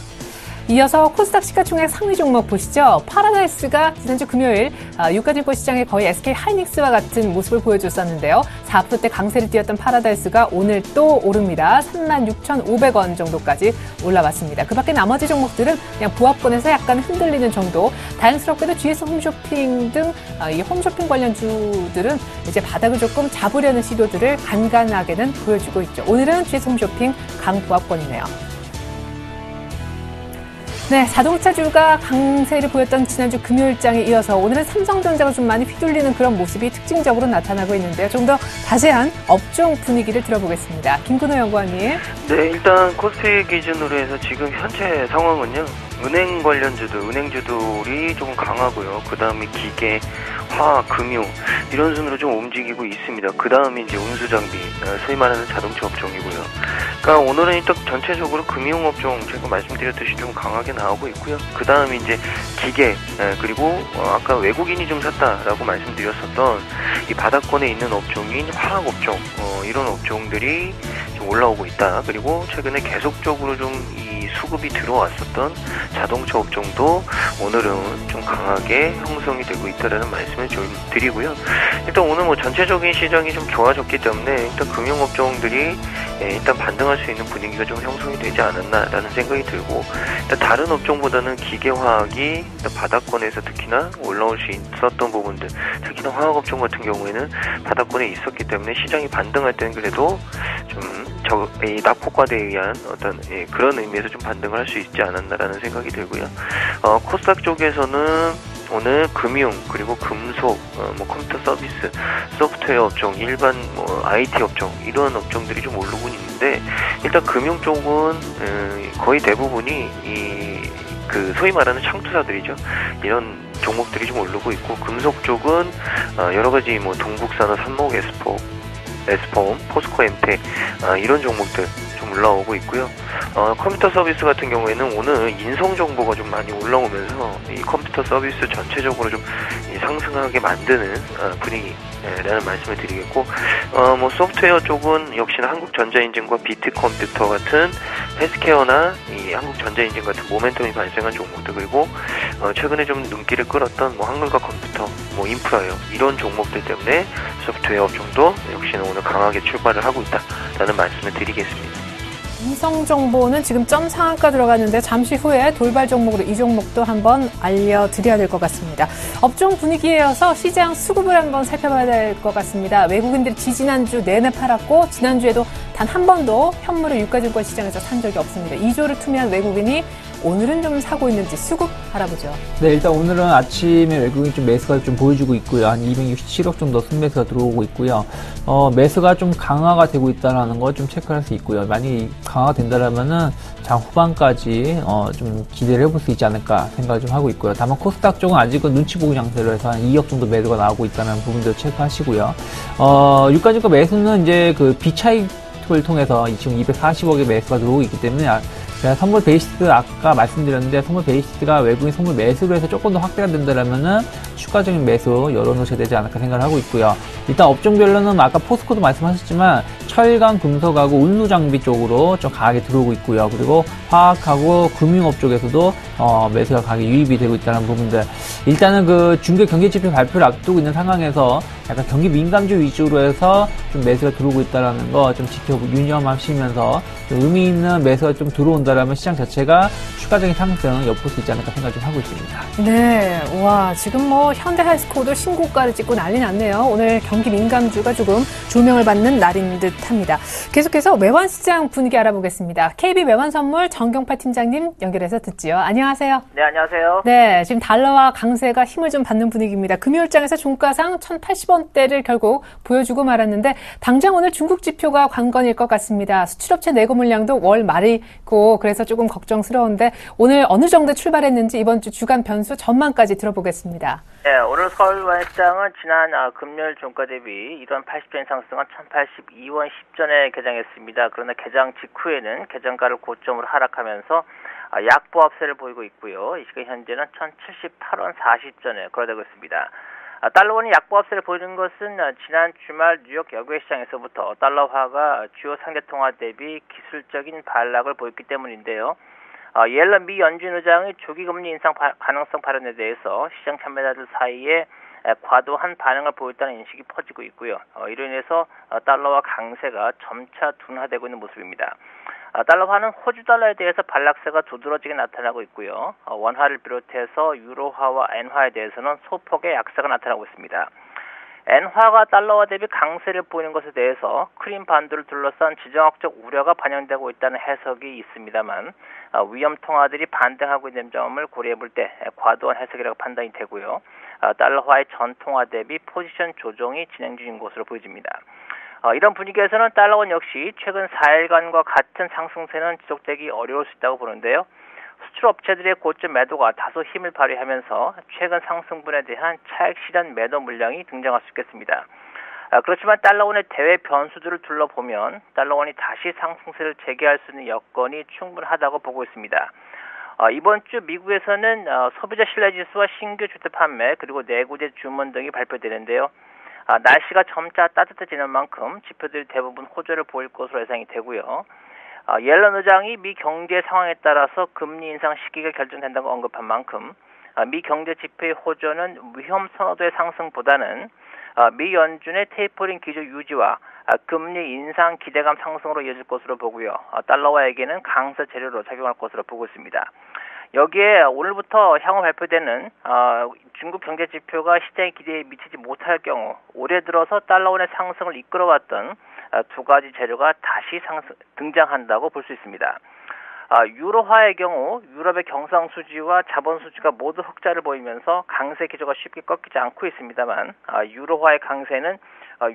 이어서 코스닥 시가총액 상위 종목 보시죠. 파라다이스가 지난주 금요일 유가증권 시장에 거의 SK 하이닉스와 같은 모습을 보여줬었는데요. 4%대 강세를 띄웠던 파라다이스가 오늘 또 오릅니다. 36,500원 정도까지 올라왔습니다. 그 밖에 나머지 종목들은 그냥 보합권에서 약간 흔들리는 정도. 다행스럽게도 GS 홈쇼핑 등 이 홈쇼핑 관련주들은 이제 바닥을 조금 잡으려는 시도들을 간간하게는 보여주고 있죠. 오늘은 GS 홈쇼핑 강보합권이네요. 네, 자동차주가 강세를 보였던 지난주 금요일장에 이어서 오늘은 삼성전자가 좀 많이 휘둘리는 그런 모습이 특징적으로 나타나고 있는데요. 좀 더 자세한 업종 분위기를 들어보겠습니다. 김근호 연구원님. 네, 일단 코스피 기준으로 해서 지금 현재 상황은요. 은행 관련주들, 은행주들이 조금 강하고요. 그 다음에 기계, 화학, 금융 이런 순으로 좀 움직이고 있습니다. 그 다음에 이제 운수장비, 소위 말하는 자동차 업종이고요. 그러니까 오늘은 일단 전체적으로 금융업종 제가 말씀드렸듯이 좀 강하게 나오고 있고요. 그 다음에 이제 기계, 그리고 아까 외국인이 좀 샀다라고 말씀드렸었던 이 바닥권에 있는 업종인 화학업종, 이런 업종들이 좀 올라오고 있다. 그리고 최근에 계속적으로 좀 이 수급이 들어왔었던 자동차 업종도 오늘은 좀 강하게 형성이 되고 있다라는 말씀을 좀 드리고요. 일단 오늘 뭐 전체적인 시장이 좀 좋아졌기 때문에 일단 금융업종들이 일단 반등할 수 있는 분위기가 좀 형성이 되지 않았나라는 생각이 들고, 일단 다른 업종보다는 기계화학이 일단 바닥권에서 특히나 올라올 수 있었던 부분들, 특히나 화학업종 같은 경우에는 바닥권에 있었기 때문에 시장이 반등할 때는 그래도 좀 이 낙폭과대에 의한 어떤 그런 의미에서 좀 반등을 할 수 있지 않았나라는 생각이 들고요. 코스닥 쪽에서는 오늘 금융, 그리고 금속, 뭐 컴퓨터 서비스, 소프트웨어 업종, 일반 뭐 IT 업종 이런 업종들이 좀 오르고 있는데, 일단 금융 쪽은 거의 대부분이 그 소위 말하는 창투사들이죠. 이런 종목들이 좀 오르고 있고, 금속 쪽은 여러 가지 뭐 동국산업, 산목, 에스폼, 포스코 엠텍 이런 종목들 좀 올라오고 있고요. 컴퓨터 서비스 같은 경우에는 오늘 인성 정보가 좀 많이 올라오면서 이 컴퓨터 서비스 전체적으로 좀 상승하게 만드는 분위기라는 말씀을 드리겠고, 뭐 소프트웨어 쪽은 역시나 한국전자인증과 비트컴퓨터 같은 헬스케어나 이 한국전자인증 같은 모멘텀이 발생한 종목들, 그리고 최근에 좀 눈길을 끌었던 뭐 한글과 컴퓨터, 뭐 인프라요, 이런 종목들 때문에 소프트웨어 업종도 역시나 오늘 강하게 출발을 하고 있다라는 말씀을 드리겠습니다. 인성정보는 지금 점 상한가 들어갔는데 잠시 후에 돌발 종목으로 이 종목도 한번 알려드려야 될 것 같습니다. 업종 분위기에 이어서 시장 수급을 한번 살펴봐야 될 것 같습니다. 외국인들이 지지난주 내내 팔았고, 지난주에도 단 한 번도 현물을 유가증권 시장에서 산 적이 없습니다. 2조를 투매한 외국인이 오늘은 좀 사고 있는지 수급 알아보죠. 네, 일단 오늘은 아침에 외국인 좀 매수가 좀 보여주고 있고요. 한 267억 정도 순매수가 들어오고 있고요. 매수가 좀 강화가 되고 있다는 거 좀 체크할 수 있고요. 만약에 강화가 된다라면은 장 후반까지 좀 기대를 해볼 수 있지 않을까 생각을 좀 하고 있고요. 다만 코스닥 쪽은 아직은 눈치 보기 장세로 해서 한 2억 정도 매도가 나오고 있다는 부분도 체크하시고요. 유가증권 매수는 이제 그 비차익을 통해서 지금 240억의 매수가 들어오고 있기 때문에 제가 선물 베이시스 아까 말씀드렸는데 선물 베이시스가 외국인 선물 매수로 해서 조금 더 확대가 된다라면은 추가적인 매수 열어놓으셔야 되지 않을까 생각을 하고 있고요. 일단 업종별로는 아까 포스코도 말씀하셨지만 철강, 금속하고 운루 장비 쪽으로 좀 강하게 들어오고 있고요. 그리고 화학하고 금융업 쪽에서도 매수가 강하게 유입이 되고 있다는 부분들. 일단은 그 중개 경기 지표 발표를 앞두고 있는 상황에서 약간 경기 민감주 위주로 해서 좀 매수가 들어오고 있다는 거 좀 유념하시면서 좀 의미 있는 매수가 좀 들어온다라면 시장 자체가 추가적인 상승을 엿볼 수 있지 않을까 생각 좀 하고 있습니다. 네, 와 지금 뭐 현대하이스코어도 신고가를 찍고 난리 났네요. 오늘 경기 민감주가 조금 조명을 받는 날인 듯합니다. 계속해서 외환시장 분위기 알아보겠습니다. KB 외환선물 정경파 팀장님 연결해서 듣지요. 안녕하세요. 네, 안녕하세요. 네, 지금 달러와 강세가 힘을 좀 받는 분위기입니다. 금요일장에서 종가상 1,080원대를 결국 보여주고 말았는데 당장 오늘 중국 지표가 관건일 것 같습니다. 수출업체 내고 물량도 월 말이고 그래서 조금 걱정스러운데 오늘 어느 정도 출발했는지 이번 주 주간 변수 전망까지 들어보겠습니다. 네, 오늘 서울 외환시장은 지난 금요일 종가 대비 1원 80전 상승한 1,082원 10전에 개장했습니다. 그러나 개장 직후에는 개장가를 고점으로 하락하면서 약보합세를 보이고 있고요. 이 시간 현재는 1,078원 40전에 거래되고 있습니다. 달러원이 약보합세를 보이는 것은 지난 주말 뉴욕 여외 시장에서부터 달러화가 주요 상대통화 대비 기술적인 반락을 보였기 때문인데요. 옐런 미 연준 의장의 조기 금리 인상 가능성 발언에 대해서 시장 참여자들 사이에 과도한 반응을 보였다는 인식이 퍼지고 있고요. 이로 인해서 달러와 강세가 점차 둔화되고 있는 모습입니다. 달러화는 호주 달러에 대해서 반락세가 두드러지게 나타나고 있고요. 원화를 비롯해서 유로화와 엔화에 대해서는 소폭의 약세가 나타나고 있습니다. 엔화가 달러화 대비 강세를 보이는 것에 대해서 크림 반도를 둘러싼 지정학적 우려가 반영되고 있다는 해석이 있습니다만 위험 통화들이 반등하고 있는 점을 고려해 볼 때 과도한 해석이라고 판단이 되고요. 달러화의 전통화 대비 포지션 조정이 진행 중인 것으로 보여집니다. 이런 분위기에서는 달러원 역시 최근 4일간과 같은 상승세는 지속되기 어려울 수 있다고 보는데요. 수출업체들의 고점 매도가 다소 힘을 발휘하면서 최근 상승분에 대한 차익 실현 매도 물량이 등장할 수 있겠습니다. 그렇지만 달러원의 대외 변수들을 둘러보면 달러원이 다시 상승세를 재개할 수 있는 여건이 충분하다고 보고 있습니다. 이번 주 미국에서는 소비자 신뢰지수와 신규 주택 판매 그리고 내구재 주문 등이 발표되는데요. 날씨가 점차 따뜻해지는 만큼 지표들이 대부분 호조를 보일 것으로 예상이 되고요. 옐런 의장이 미 경제 상황에 따라서 금리 인상 시기가 결정된다고 언급한 만큼 미 경제 지표의 호조는 위험 선호도의 상승보다는 미 연준의 테이퍼링 기조 유지와 금리 인상 기대감 상승으로 이어질 것으로 보고요. 달러화에게는 강세 재료로 작용할 것으로 보고 있습니다. 여기에 오늘부터 향후 발표되는 중국 경제 지표가 시장의 기대에 미치지 못할 경우 올해 들어서 달러원의 상승을 이끌어왔던 두 가지 재료가 다시 등장한다고 볼 수 있습니다. 유로화의 경우 유럽의 경상 수지와 자본 수지가 모두 흑자를 보이면서 강세 기조가 쉽게 꺾이지 않고 있습니다만 유로화의 강세는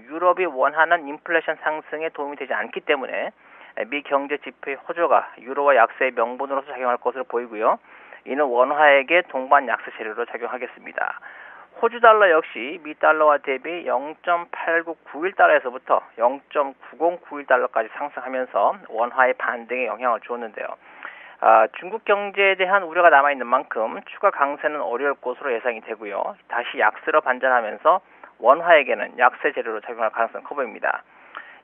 유럽이 원하는 인플레이션 상승에 도움이 되지 않기 때문에 미 경제 지표의 호조가 유로화 약세의 명분으로서 작용할 것으로 보이고요. 이는 원화에게 동반 약세 재료로 작용하겠습니다. 호주 달러 역시 미 달러와 대비 0.8991달러에서부터 0.9091달러까지 상승하면서 원화의 반등에 영향을 주었는데요. 중국 경제에 대한 우려가 남아있는 만큼 추가 강세는 어려울 것으로 예상이 되고요. 다시 약세로 반전하면서 원화에게는 약세 재료로 작용할 가능성이 커 보입니다.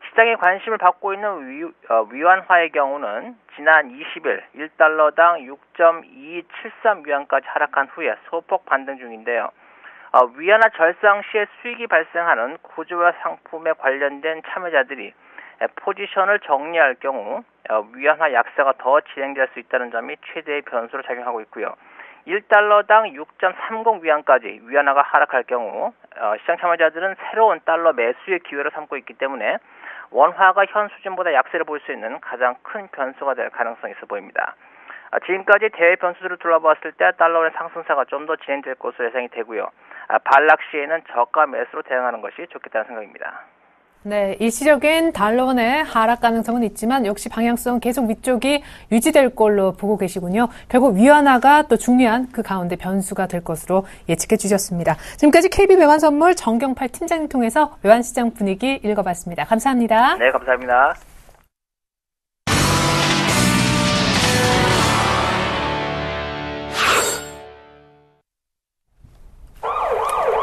시장의 관심을 받고 있는 위안화의 경우는 지난 20일 1달러당 6.2273위안까지 하락한 후에 소폭 반등 중인데요. 위안화 절상 시에 수익이 발생하는 구조화 상품에 관련된 참여자들이 포지션을 정리할 경우 위안화 약세가 더 진행될 수 있다는 점이 최대의 변수로 작용하고 있고요. 1달러당 6.30위안까지 위안화가 하락할 경우 시장 참여자들은 새로운 달러 매수의 기회를 삼고 있기 때문에 원화가 현 수준보다 약세를 볼 수 있는 가장 큰 변수가 될 가능성이 있어 보입니다. 지금까지 대외 변수들을 둘러봤을 때 달러의 상승세가 좀 더 진행될 것으로 예상이 되고요. 반락 시에는 저가 매수로 대응하는 것이 좋겠다는 생각입니다. 네, 일시적인 달러원의 하락 가능성은 있지만 역시 방향성 계속 위쪽이 유지될 걸로 보고 계시군요. 결국 위안화가 또 중요한 그 가운데 변수가 될 것으로 예측해 주셨습니다. 지금까지 KB외환선물 정경팔 팀장님 통해서 외환시장 분위기 읽어봤습니다. 감사합니다. 네, 감사합니다.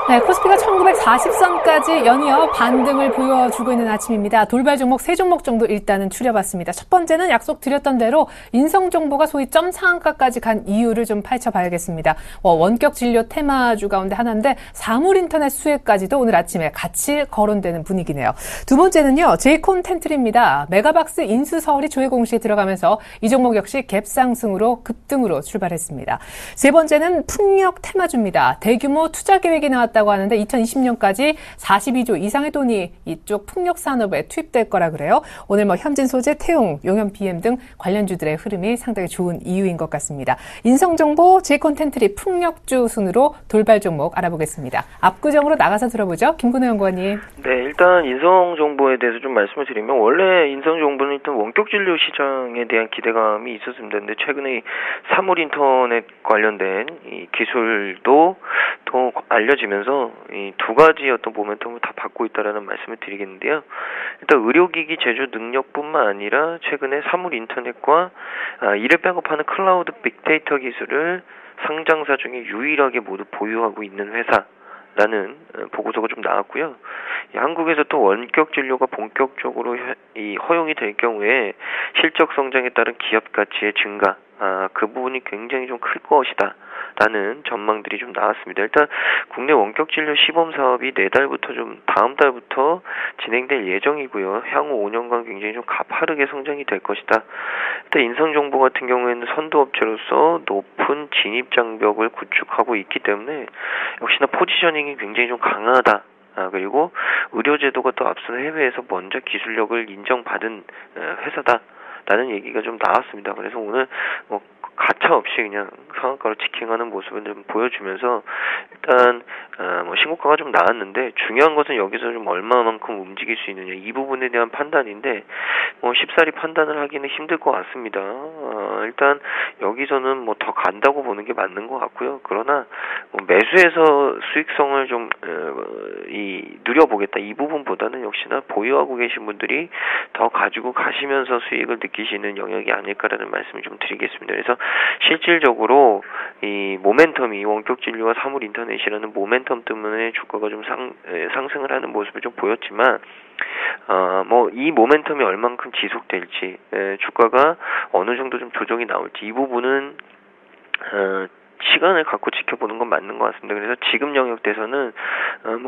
네, 코스피가 1940선까지 연이어 반등을 보여주고 있는 아침입니다. 돌발 종목 3종목 정도 일단은 추려봤습니다. 첫 번째는 약속 드렸던 대로 인성정보가 소위 점 상한가까지 간 이유를 좀 파헤쳐봐야겠습니다. 원격 진료 테마주 가운데 하나인데 사물인터넷 수혜까지도 오늘 아침에 같이 거론되는 분위기네요. 두 번째는요, 제이콘텐트리입니다. 메가박스 인수서울이 조회 공시에 들어가면서 이 종목 역시 갭상승으로 급등으로 출발했습니다. 세 번째는 풍력 테마주입니다. 대규모 투자 계획이 나왔다고 하는데 2020년까지 42조 이상의 돈이 이쪽 풍력 산업에 투입될 거라 그래요. 오늘 현진 소재, 태용, 용현 BM 등 관련주들의 흐름이 상당히 좋은 이유인 것 같습니다. 인성정보, 제이콘텐트리, 풍력주 순으로 돌발 종목 알아보겠습니다. 압구정으로 나가서 들어보죠. 김근호 연구원님. 네, 일단 인성정보에 대해서 좀 말씀을 드리면 원래 인성정보는 일단 원격진료 시장에 대한 기대감이 있었습니다. 근데 최근에 사물인터넷 관련된 이 기술도 더 알려지면서 이 두 가지 어떤 모멘텀을 다 받고 있다라는 말씀을 드리겠는데요. 일단 의료기기 제조 능력뿐만 아니라 최근에 사물인터넷과 이를 백업하는 클라우드 빅데이터 기술을 상장사 중에 유일하게 모두 보유하고 있는 회사라는 보고서가 좀 나왔고요. 한국에서 또 원격 진료가 본격적으로 허용이 될 경우에 실적 성장에 따른 기업 가치의 증가, 그 부분이 굉장히 좀 클 것이다. 라는 전망들이 좀 나왔습니다. 일단 국내 원격 진료 시범 사업이 내달부터 좀 다음 달부터 진행될 예정이고요. 향후 5년간 굉장히 좀 가파르게 성장이 될 것이다. 일단 인성정보 같은 경우에는 선도업체로서 높은 진입 장벽을 구축하고 있기 때문에 역시나 포지셔닝이 굉장히 좀 강하다. 그리고 의료제도가 또 앞선 해외에서 먼저 기술력을 인정받은 회사다라는 얘기가 좀 나왔습니다. 그래서 오늘 가차 없이 그냥 상한가로 지킹하는 모습을 좀 보여주면서 일단 신고가가 좀 나왔는데 중요한 것은 여기서 좀 얼마만큼 움직일 수 있느냐 이 부분에 대한 판단인데 쉽사리 판단을 하기는 힘들 것 같습니다. 일단 여기서는 더 간다고 보는 게 맞는 것 같고요. 그러나 매수해서 수익성을 좀 누려보겠다 이 부분보다는 역시나 보유하고 계신 분들이 더 가지고 가시면서 수익을 느끼시는 영역이 아닐까라는 말씀을 좀 드리겠습니다. 그래서 실질적으로 이 모멘텀이 원격 진료와 사물 인터넷이라는 모멘텀 때문에 주가가 좀 상승을 하는 모습을 좀 보였지만 이 모멘텀이 얼만큼 지속될지 주가가 어느 정도 좀 조정이 나올지 이 부분은 시간을 갖고 지켜보는 건 맞는 것 같습니다. 그래서 지금 영역대에서는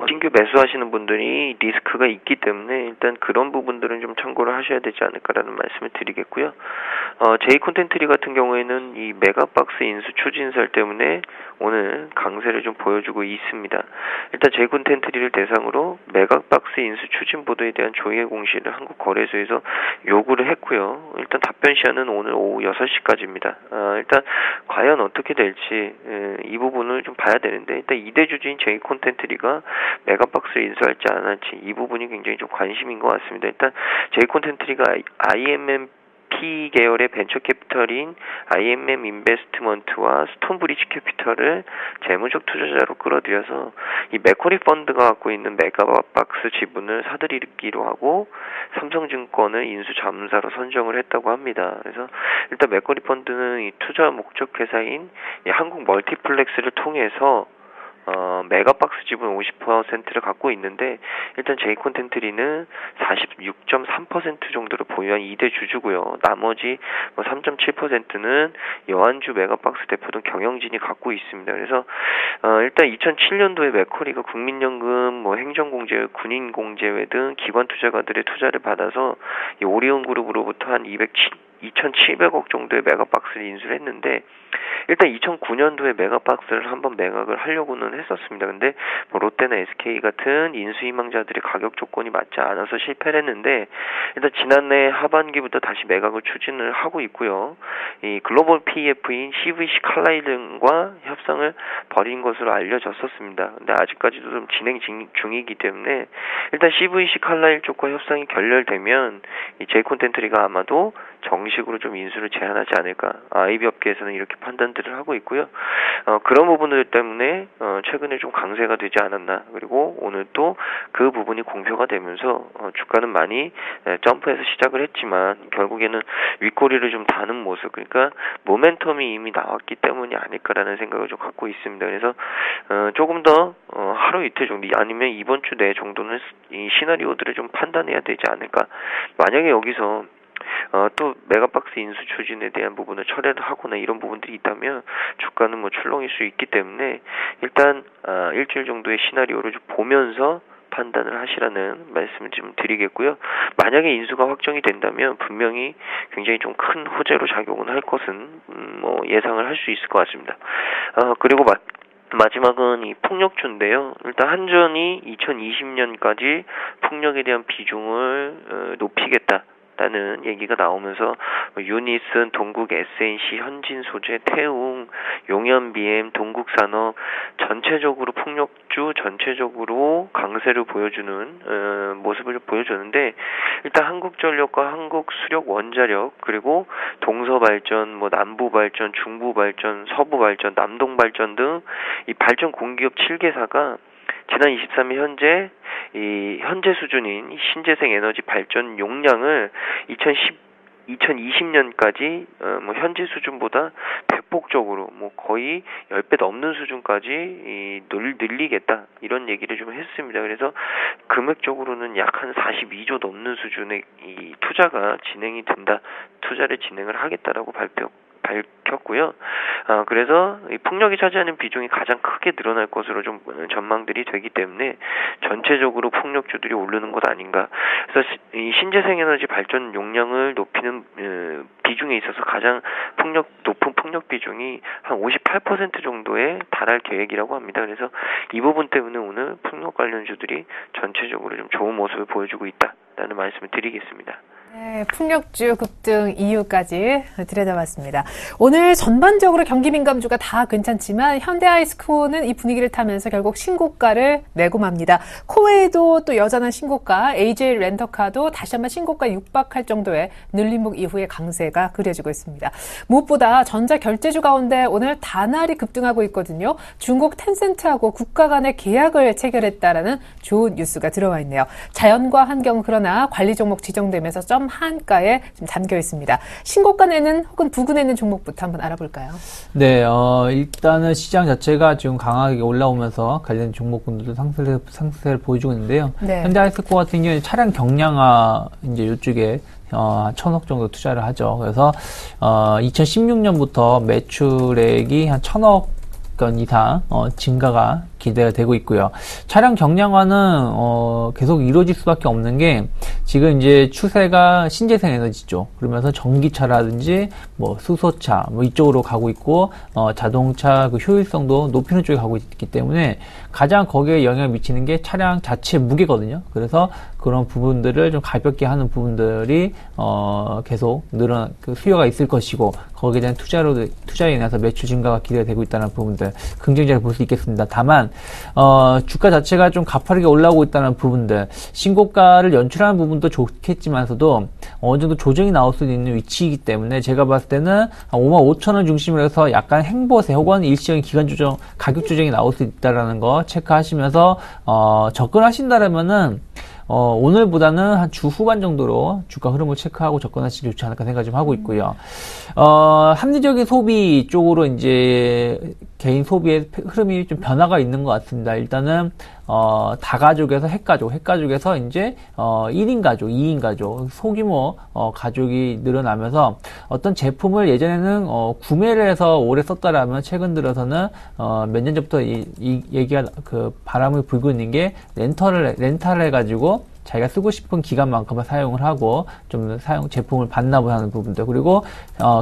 신규 매수하시는 분들이 리스크가 있기 때문에 일단 그런 부분들은 좀 참고를 하셔야 되지 않을까라는 말씀을 드리겠고요. 제이콘텐트리 같은 경우에는 이 메가박스 인수 추진설 때문에 오늘 강세를 좀 보여주고 있습니다. 일단 제이콘텐트리를 대상으로 메가박스 인수 추진 보도에 대한 조회 공시를 한국거래소에서 요구를 했고요. 일단 답변 시한은 오늘 오후 6시까지입니다. 일단 과연 어떻게 될지 이 부분을 좀 봐야 되는데 일단 2대 주주인 제이콘텐트리가 메가박스를 인수할지 안 할지 이 부분이 굉장히 좀 관심인 것 같습니다. 일단 제이콘텐트리가 IMMP 계열의 벤처 캐피털인 IMM 인베스트먼트와 스톤브리지 캐피털을 재무적 투자자로 끌어들여서 이 맥쿼리 펀드가 갖고 있는 메가박스 지분을 사들이기로 하고 삼성증권을 인수 자문사로 선정을 했다고 합니다. 그래서 일단 맥쿼리 펀드는 이 투자 목적 회사인 이 한국 멀티플렉스를 통해서 메가박스 지분 50%를 갖고 있는데 일단 제이콘텐트리는 46.3% 정도를 보유한 2대 주주고요. 나머지 3.7%는 여한주 메가박스 대표동 경영진이 갖고 있습니다. 그래서 일단 2007년도에 맥쿼리가 국민연금, 행정공제회, 군인공제회 등 기관 투자가들의 투자를 받아서 이 오리온 그룹으로부터 한 2,700억 정도의 메가박스를 인수를 했는데 일단 2009년도에 메가박스를 한번 매각을 하려고는 했었습니다. 근데 뭐 롯데나 SK 같은 인수희망자들의 가격 조건이 맞지 않아서 실패를 했는데 일단 지난해 하반기부터 다시 매각을 추진을 하고 있고요. 이 글로벌 PF인 CVC 칼라일 등과 협상을 벌인 것으로 알려졌었습니다. 근데 아직까지도 좀 진행 중이기 때문에 일단 CVC 칼라일 쪽과 협상이 결렬되면 이 제이콘텐트리가 아마도 정식으로 좀 인수를 제한하지 않을까. 아이비 업계에서는 이렇게 판단들을 하고 있고요. 그런 부분들 때문에 최근에 좀 강세가 되지 않았나. 그리고 오늘 또 그 부분이 공표가 되면서 주가는 많이 점프해서 시작을 했지만 결국에는 윗꼬리를 좀 다는 모습. 그러니까 모멘텀이 이미 나왔기 때문이 아닐까라는 생각을 좀 갖고 있습니다. 그래서 조금 더 하루 이틀 정도 아니면 이번 주 내 정도는 이 시나리오들을 좀 판단해야 되지 않을까. 만약에 여기서 또 메가박스 인수 추진에 대한 부분을 철회를 하거나 이런 부분들이 있다면 주가는 뭐 출렁일 수 있기 때문에 일단 일주일 정도의 시나리오를 좀 보면서 판단을 하시라는 말씀을 좀 드리겠고요. 만약에 인수가 확정이 된다면 분명히 굉장히 좀 큰 호재로 작용은 할 것은 뭐 예상을 할 수 있을 것 같습니다. 그리고 마지막은 이 풍력주인데요. 일단 한전이 2020년까지 풍력에 대한 비중을 높이겠다라는 얘기가 나오면서 유니슨, 동국 SNC, 현진소재, 태웅, 용현BM, 동국산업 전체적으로 풍력주 전체적으로 강세를 보여주는 모습을 보여줬는데 일단 한국전력과 한국수력원자력 그리고 동서발전, 뭐 남부발전, 중부발전, 서부발전, 남동발전 등 이 발전 공기업 7개사가 지난 23일 현재 수준인 신재생 에너지 발전 용량을 2020년까지 뭐 현재 수준보다 대폭적으로 뭐 거의 10배 넘는 수준까지 늘리겠다 이런 얘기를 좀 했습니다. 그래서 금액적으로는 약 한 42조 넘는 수준의 이 투자가 진행이 된다. 투자를 진행을 하겠다라고 밝혔고요. 그래서 이 풍력이 차지하는 비중이 가장 크게 늘어날 것으로 좀 전망들이 되기 때문에 전체적으로 풍력주들이 오르는 것 아닌가. 그래서 이 신재생에너지 발전 용량을 높이는 비중에 있어서 가장 높은 풍력 비중이 한 58% 정도에 달할 계획이라고 합니다. 그래서 이 부분 때문에 오늘 풍력 관련주들이 전체적으로 좀 좋은 모습을 보여주고 있다라는 말씀을 드리겠습니다. 네, 풍력주 급등 이유까지 들여다봤습니다. 오늘 전반적으로 경기 민감주가 다 괜찮지만 현대아이스코어는 이 분위기를 타면서 결국 신고가를 내고 맙니다. 코웨이도 또 여전한 신고가, AJ 렌터카도 다시 한번 신고가 육박할 정도의 늘림목 이후의 강세가 그려지고 있습니다. 무엇보다 전자 결제주 가운데 오늘 다날이 급등하고 있거든요. 중국 텐센트하고 국가 간의 계약을 체결했다라는 좋은 뉴스가 들어와 있네요. 자연과 환경 그러나 관리 종목 지정되면서 점 한가에 좀 잠겨 있습니다. 신고가 내는 혹은 부근에는 종목부터 한번 알아볼까요? 네, 일단은 시장 자체가 지금 강하게 올라오면서 관련 종목군들도 상승세를 보여주고 있는데요. 네. 현대아이스코어 같은 경우에 차량 경량화 이제 이쪽에 1,000억 정도 투자를 하죠. 그래서 2016년부터 매출액이 한 1,000억 건 이상 증가가 기대가 되고 있고요. 차량 경량화는 계속 이루어질 수밖에 없는 게 지금 이제 추세가 신재생 에너지죠. 그러면서 전기차라든지 뭐 수소차 뭐 이쪽으로 가고 있고 자동차 그 효율성도 높이는 쪽에 가고 있기 때문에 가장 거기에 영향을 미치는 게 차량 자체 무게거든요. 그래서 그런 부분들을 좀 가볍게 하는 부분들이 계속 그 수요가 있을 것이고 거기에 대한 투자에 인해서 매출 증가가 기대가 되고 있다는 부분들 긍정적으로 볼 수 있겠습니다. 다만 주가 자체가 좀 가파르게 올라오고 있다는 부분들, 신고가를 연출하는 부분도 좋겠지만서도 어느 정도 조정이 나올 수 있는 위치이기 때문에 제가 봤을 때는 55,000원 중심으로 해서 약간 행보세 혹은 일시적인 기간 조정, 가격 조정이 나올 수 있다라는 거 체크하시면서 접근하신다라면은 오늘보다는 한 주 후반 정도로 주가 흐름을 체크하고 접근하시기 좋지 않을까 생각 좀 하고 있고요. 합리적인 소비 쪽으로 이제 개인 소비의 흐름이 좀 변화가 있는 것 같습니다. 일단은 다가족에서 핵가족에서 이제 1인 가족, 2인 가족, 소규모 가족이 늘어나면서 어떤 제품을 예전에는 구매를 해서 오래 썼다라면 최근 들어서는 몇 년 전부터 이 얘기가 그 바람을 불고 있는 게 렌탈을 해가지고 자기가 쓰고 싶은 기간만큼만 사용을 하고 좀 제품을 반납을 하는 부분들, 그리고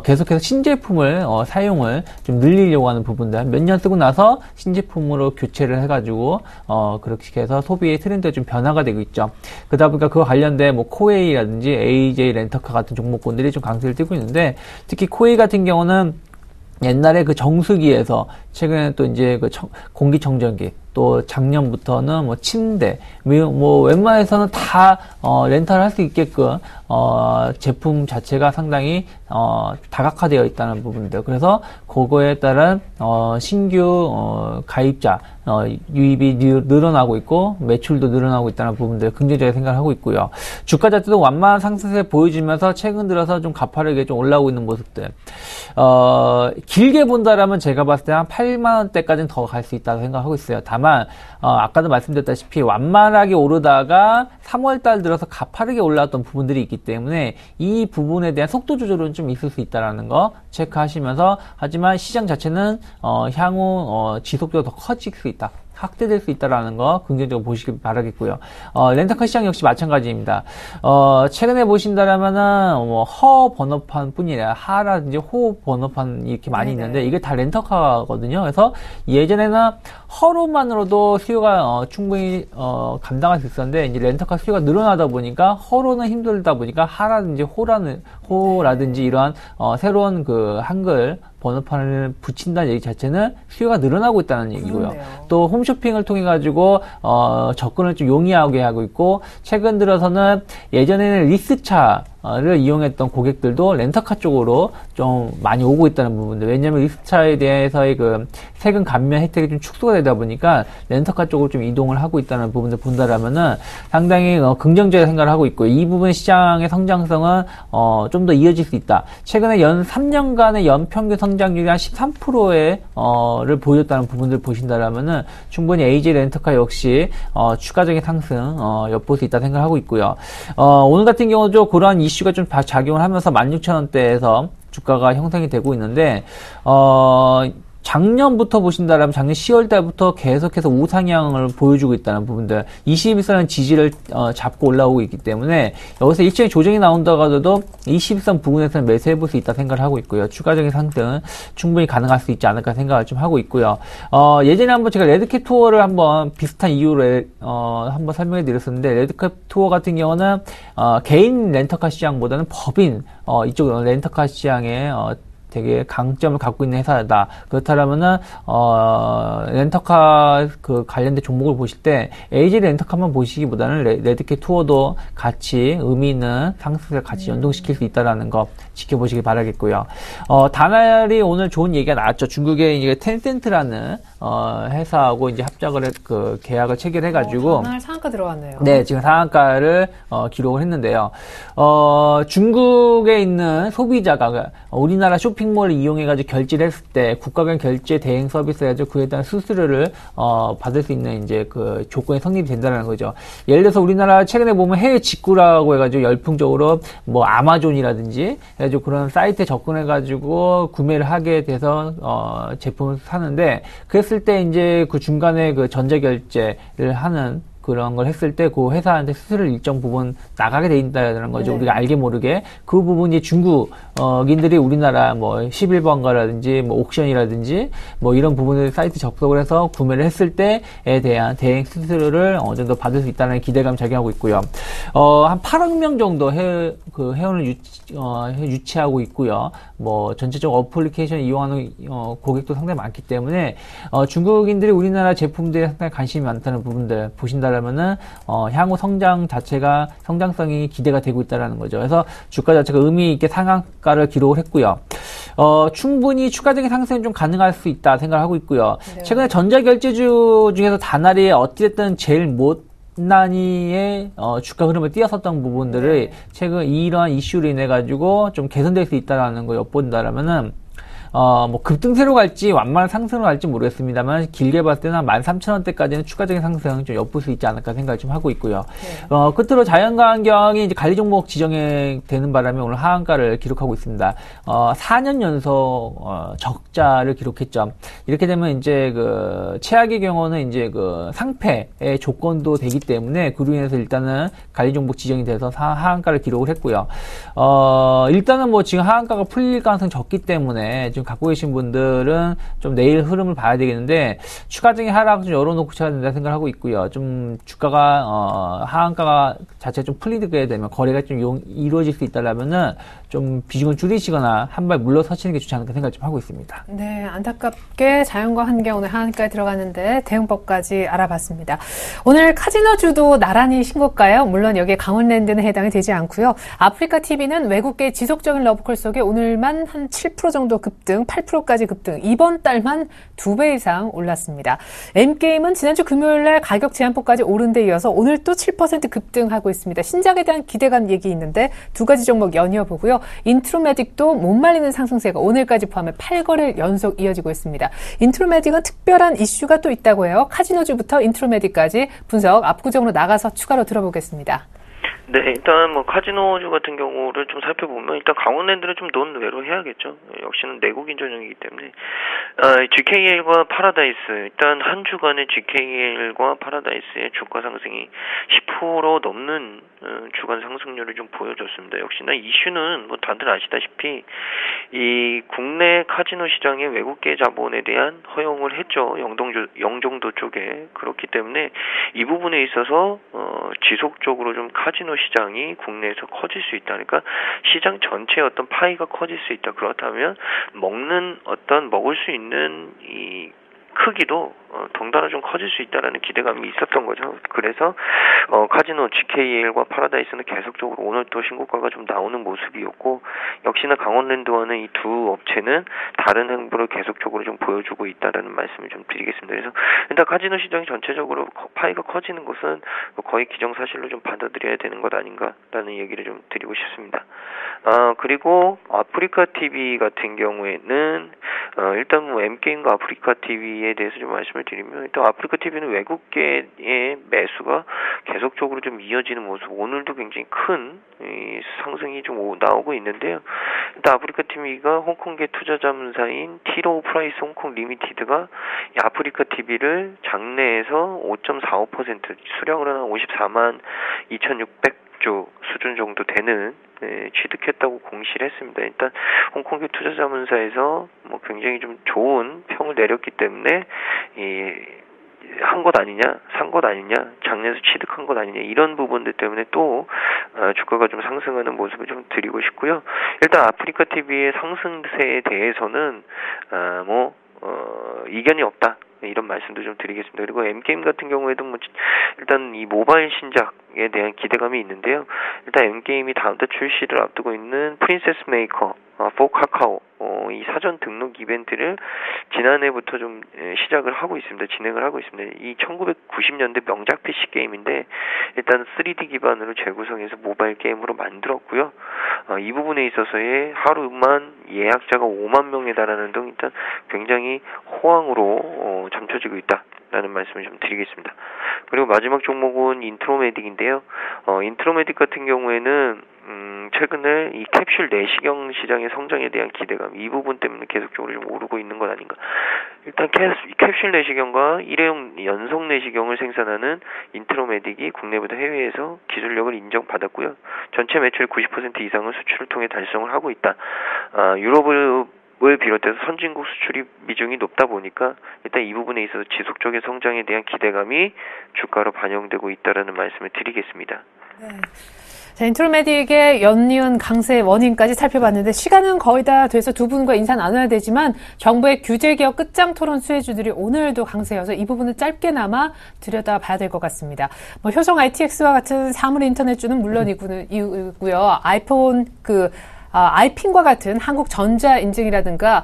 계속해서 신제품을 사용을 좀 늘리려고 하는 부분들, 몇 년 쓰고 나서 신제품으로 교체를 해가지고 그렇게 해서 소비의 트렌드가 좀 변화가 되고 있죠. 그러다 보니까 그와 관련된 뭐 코웨이라든지 AJ 렌터카 같은 종목군들이 좀 강세를 띠고 있는데, 특히 코웨이 같은 경우는 옛날에 그 정수기에서 최근에 또 이제 그 공기청정기, 또 작년부터는 뭐 침대, 뭐 웬만해서는 다 렌탈 할 수 있게끔 제품 자체가 상당히 다각화되어 있다는 부분들. 그래서 그거에 따른 신규 가입자 유입이 늘어나고 있고 매출도 늘어나고 있다는 부분들 긍정적으로 생각하고 있고요. 주가 자체도 완만한 상승세 보여주면서 최근 들어서 좀 가파르게 좀 올라오고 있는 모습들. 길게 본다라면 제가 봤을 때 한 8만 원대까지는 더 갈 수 있다고 생각하고 있어요. 다만 아까도 말씀드렸다시피 완만하게 오르다가 3월달 들어서 가파르게 올라왔던 부분들이 있기 때문에 이 부분에 대한 속도 조절은 좀 있을 수 있다는 거 체크하시면서, 하지만 시장 자체는 향후 지속적으로 더 커질 수 있다, 확대될 수 있다라는 거 긍정적으로 보시길 바라겠고요. 렌터카 시장 역시 마찬가지입니다. 최근에 보신다라면은 허 번호판 뿐이 아니라 하라든지 호 번호판 이렇게 많이 있는데 이게 다 렌터카거든요. 그래서 예전에는 허로만으로도 수요가 충분히 감당할 수 있었는데, 이제 렌터카 수요가 늘어나다 보니까 허로는 힘들다 보니까 하라든지 호라든지 이러한 새로운 그 한글 번호판을 붙인다는 얘기 자체는 수요가 늘어나고 있다는 얘기고요. 그렇네요. 또 홈쇼핑을 통해 가지고 접근을 좀 용이하게 하고 있고, 최근 들어서는 예전에는 리스차를 이용했던 고객들도 렌터카 쪽으로 좀 많이 오고 있다는 부분들. 왜냐하면 리스차에 대해서의 그 세금 감면 혜택이 좀 축소가 되다 보니까 렌터카 쪽으로 좀 이동을 하고 있다는 부분들 본다라면은 상당히 긍정적인 생각을 하고 있고, 이 부분 시장의 성장성은 좀 더 이어질 수 있다. 최근에 3년간의 연평균 성장률이 한 13%를 보여줬다는 부분들 보신다라면은 충분히 AJ 렌터카 역시 추가적인 상승 엿볼 수 있다 생각하고 있고요. 오늘 같은 경우도 그러한 이슈가 좀 작용을 하면서 16,000원대에서 주가가 형성이 되고 있는데, 작년부터 보신다라면 작년 10월 달부터 계속해서 우상향을 보여주고 있다는 부분들, 21선은 지지를 잡고 올라오고 있기 때문에 여기서 일정의 조정이 나온다고 하더라도 21선 부근에서는 매수해볼 수 있다 생각을 하고 있고요. 추가적인 상승은 충분히 가능할 수 있지 않을까 생각을 좀 하고 있고요. 예전에 한번 제가 레드캣 투어를 한번 비슷한 이유로 한번 설명해 드렸었는데, 레드캣 투어 같은 경우는 개인 렌터카 시장보다는 법인 이쪽 렌터카 시장에 되게 강점을 갖고 있는 회사다. 그렇다면은 렌터카 그 관련된 종목을 보실 때 AJ 렌터카만 보시기보다는 레드캣 투어도 같이 의미 있는 상승을 같이 연동시킬 수 있다라는 거 지켜보시기 바라겠고요. 다날이 오늘 좋은 얘기가 나왔죠. 중국의 이제 텐센트라는 회사하고 이제 합작을 그 계약을 체결해가지고 다날 상한가 들어왔네요. 네, 지금 상한가를 기록을 했는데요. 중국에 있는 소비자가 우리나라 쇼핑몰을 이용해가지고 결제를 했을 때 국가간 결제 대행 서비스 해가지고 그에 대한 수수료를 받을 수 있는 이제 그 조건이 성립이 된다는 거죠. 예를 들어서 우리나라 최근에 보면 해외 직구라고 해가지고 열풍적으로 뭐 아마존이라든지 해가지고 그런 사이트에 접근해가지고 구매를 하게 돼서 제품을 사는데, 그랬을 때 이제 그 중간에 그 전자결제를 하는 그런 걸 했을 때 그 회사한테 수수료를 일정 부분 나가게 돼 있다는 거죠. 네. 우리가 알게 모르게 그 부분이 중국인들이 우리나라 뭐 11번가라든지 뭐 옥션이라든지 뭐 이런 부분을 사이트 접속을 해서 구매를 했을 때에 대한 대행 수수료를 어느 정도 받을 수 있다는 기대감 작용하고 있고요. 한 8억 명 정도 회원을 유치하고 있고요. 뭐 전체적으로 어플리케이션 이용하는 고객도 상당히 많기 때문에 중국인들이 우리나라 제품들에 상당히 관심이 많다는 부분들 보신다면은 향후 성장성이 기대가 되고 있다라는 거죠. 그래서 주가 자체가 의미 있게 상한가를 기록을 했고요. 충분히 추가적인 상승이 좀 가능할 수 있다 생각을 하고 있고요. 네. 최근에 전자결제주 중에서 다날이 어찌됐든 제일 못난이의 주가 흐름을 띄었었던 부분들을 최근 이러한 이슈로 인해 가지고 좀 개선될 수 있다라는 거 엿본다라면은 뭐 급등세로 갈지 완만한 상승으로 갈지 모르겠습니다만 길게 봤을 때는 한 13,000원대까지는 추가적인 상승 좀 엿볼 수 있지 않을까 생각을 좀 하고 있고요. 끝으로 자연광경이 이제 관리 종목 지정이 되는 바람에 오늘 하한가를 기록하고 있습니다. 4년 연속 적자를 기록했죠. 이렇게 되면 이제 그 최악의 경우는 이제 그 상패의 조건도 되기 때문에 그로 인해서 일단은 관리 종목 지정이 돼서 하한가를 기록을 했고요. 일단은 뭐 지금 하한가가 풀릴 가능성이 적기 때문에 지금 갖고 계신 분들은 좀 내일 흐름을 봐야 되겠는데 추가적인 하락 좀 열어놓고 쳐야 된다 생각을 하고 있고요. 좀 주가가 하한가가 자체가 좀 풀리게 되면 거래가 좀 이루어질 수 있다라면은 좀 비중을 줄이시거나 한 발 물러서시는 게 좋지 않을까 생각을 좀 하고 있습니다. 네, 안타깝게 자연과 한경 오늘 하한가에 들어가는데 대응법까지 알아봤습니다. 오늘 카지노주도 나란히 신고가요. 물론 여기에 강원랜드는 해당이 되지 않고요. 아프리카 TV는 외국계 지속적인 러브콜 속에 오늘만 한 7% 정도 급등, 8%까지 급등, 이번 달만 2배 이상 올랐습니다. M게임은 지난주 금요일날 가격 제한폭까지 오른 데 이어서 오늘 또 7% 급등하고 있습니다. 신작에 대한 기대감 얘기 있는데 두 가지 종목 연이어보고요. 인트로메딕도 못 말리는 상승세가 오늘까지 포함해 8거래일 연속 이어지고 있습니다. 인트로메딕은 특별한 이슈가 또 있다고 해요. 카지노주부터 인트로메딕까지 분석 압구정으로 나가서 추가로 들어보겠습니다. 네, 일단 뭐 카지노주 같은 경우를 좀 살펴보면 일단 강원랜드는 좀 논외로 해야겠죠. 역시는 내국인 전용이기 때문에 GKL과 파라다이스 일단 한 주간의 GKL과 파라다이스의 주가 상승이 10% 넘는 주간 상승률을 좀 보여줬습니다. 역시나 이슈는 뭐 다들 아시다시피 이 국내 카지노 시장의 외국계 자본에 대한 허용을 했죠. 영종도 쪽에. 그렇기 때문에 이 부분에 있어서 지속적으로 좀 카지노 시장이 국내에서 커질 수 있다. 그러니까 시장 전체의 어떤 파이가 커질 수 있다. 그렇다면 먹을 수 있는 이 크기도 덩달아 좀 커질 수 있다라는 기대감이 있었던 거죠. 그래서 카지노 GKL과 파라다이스는 계속적으로 오늘 또 신고가가 좀 나오는 모습이었고 역시나 강원랜드와는 이 두 업체는 다른 행보를 계속적으로 좀 보여주고 있다라는 말씀을 좀 드리겠습니다. 그래서 일단 카지노 시장이 전체적으로 파이가 커지는 것은 거의 기정사실로 좀 받아들여야 되는 것 아닌가라는 얘기를 좀 드리고 싶습니다. 그리고 아프리카 TV 같은 경우에는 일단 뭐 M게임과 아프리카 TV에 대해서 좀 말씀을 드리면 일단 아프리카 TV는 외국계의 매수가 계속적으로 좀 이어지는 모습 오늘도 굉장히 큰 상승이 좀 나오고 있는데요. 일단 아프리카 TV가 홍콩계 투자자문사인 티로우 프라이스 홍콩 리미티드가 아프리카 TV를 장내에서 5.45% 수령을 한 54만 2,600조 수준 정도 되는 취득했다고 공시를 했습니다. 일단 홍콩계 투자자문사에서 뭐 굉장히 좀 좋은 평을 내렸기 때문에 한 것 아니냐, 산 것 아니냐, 장내에서 취득한 것 아니냐 이런 부분들 때문에 또 주가가 좀 상승하는 모습을 좀 드리고 싶고요. 일단 아프리카 TV의 상승세에 대해서는 이견이 없다. 이런 말씀도 좀 드리겠습니다. 그리고 M게임 같은 경우에도 일단 이 모바일 신작에 대한 기대감이 있는데요. 일단 M게임이 다음 달 출시를 앞두고 있는 프린세스 메이커, 포 카카오, 이 사전 등록 이벤트를 지난해부터 좀 시작을 하고 있습니다. 진행을 하고 있습니다. 이 1990년대 명작 PC 게임인데 일단 3D 기반으로 재구성해서 모바일 게임으로 만들었고요. 이 부분에 있어서의 하루만 예약자가 5만 명에 달하는 등 일단 굉장히 호황으로 점쳐지고 있다라는 말씀을 좀 드리겠습니다. 그리고 마지막 종목은 인트로메딕인데요. 인트로메딕 같은 경우에는 최근에 이 캡슐 내시경 시장의 성장에 대한 기대감 이 부분 때문에 계속적으로 좀 오르고 있는 것 아닌가. 일단 캡슐 내시경과 일회용 연속 내시경을 생산하는 인트로메딕이 국내보다 해외에서 기술력을 인정받았고요. 전체 매출 90% 이상을 수출을 통해 달성을 하고 있다. 유럽을 비롯해서 선진국 수출이 비중이 높다 보니까 일단 이 부분에 있어서 지속적인 성장에 대한 기대감이 주가로 반영되고 있다라는 말씀을 드리겠습니다. 네. 자, 인트로메딕의 연이은 강세 원인까지 살펴봤는데 시간은 거의 다 돼서 두 분과 인사 나눠야 되지만 정부의 규제개혁 끝장 토론 수혜주들이 오늘도 강세여서 이 부분은 짧게나마 들여다봐야 될 것 같습니다. 효성 ITX와 같은 사물 인터넷주는 물론이고요. 아이폰 아이핀과 같은 한국전자 인증이라든가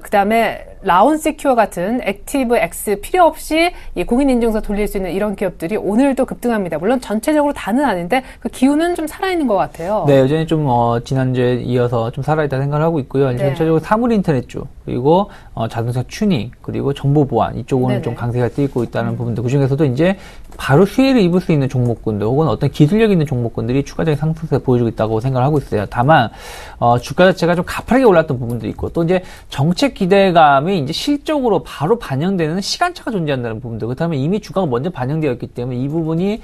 그다음에 라온시큐어 같은 액티브 X 필요 없이 이 공인인증서 돌릴 수 있는 이런 기업들이 오늘도 급등합니다. 물론 전체적으로 다는 아닌데 그 기운은 좀 살아있는 것 같아요. 네, 여전히 좀 지난주에 이어서 좀 살아있다 생각을 하고 있고요. 네. 전체적으로 사물 인터넷 쪽, 그리고 자동차 튜닝, 그리고 정보 보안 이쪽은 네네. 좀 강세가 띄고 있다는 부분들. 그 중에서도 이제 바로 수혜를 입을 수 있는 종목군들 혹은 어떤 기술력 있는 종목군들이 추가적인 상승세를 보여주고 있다고 생각을 하고 있어요. 다만 주가 자체가 좀 가파르게 올랐던 부분도 있고, 또 이제 정책 기대감이 이제 실적으로 바로 반영되는 시간차가 존재한다는 부분들. 그렇다면 이미 주가가 먼저 반영되었기 때문에 이 부분이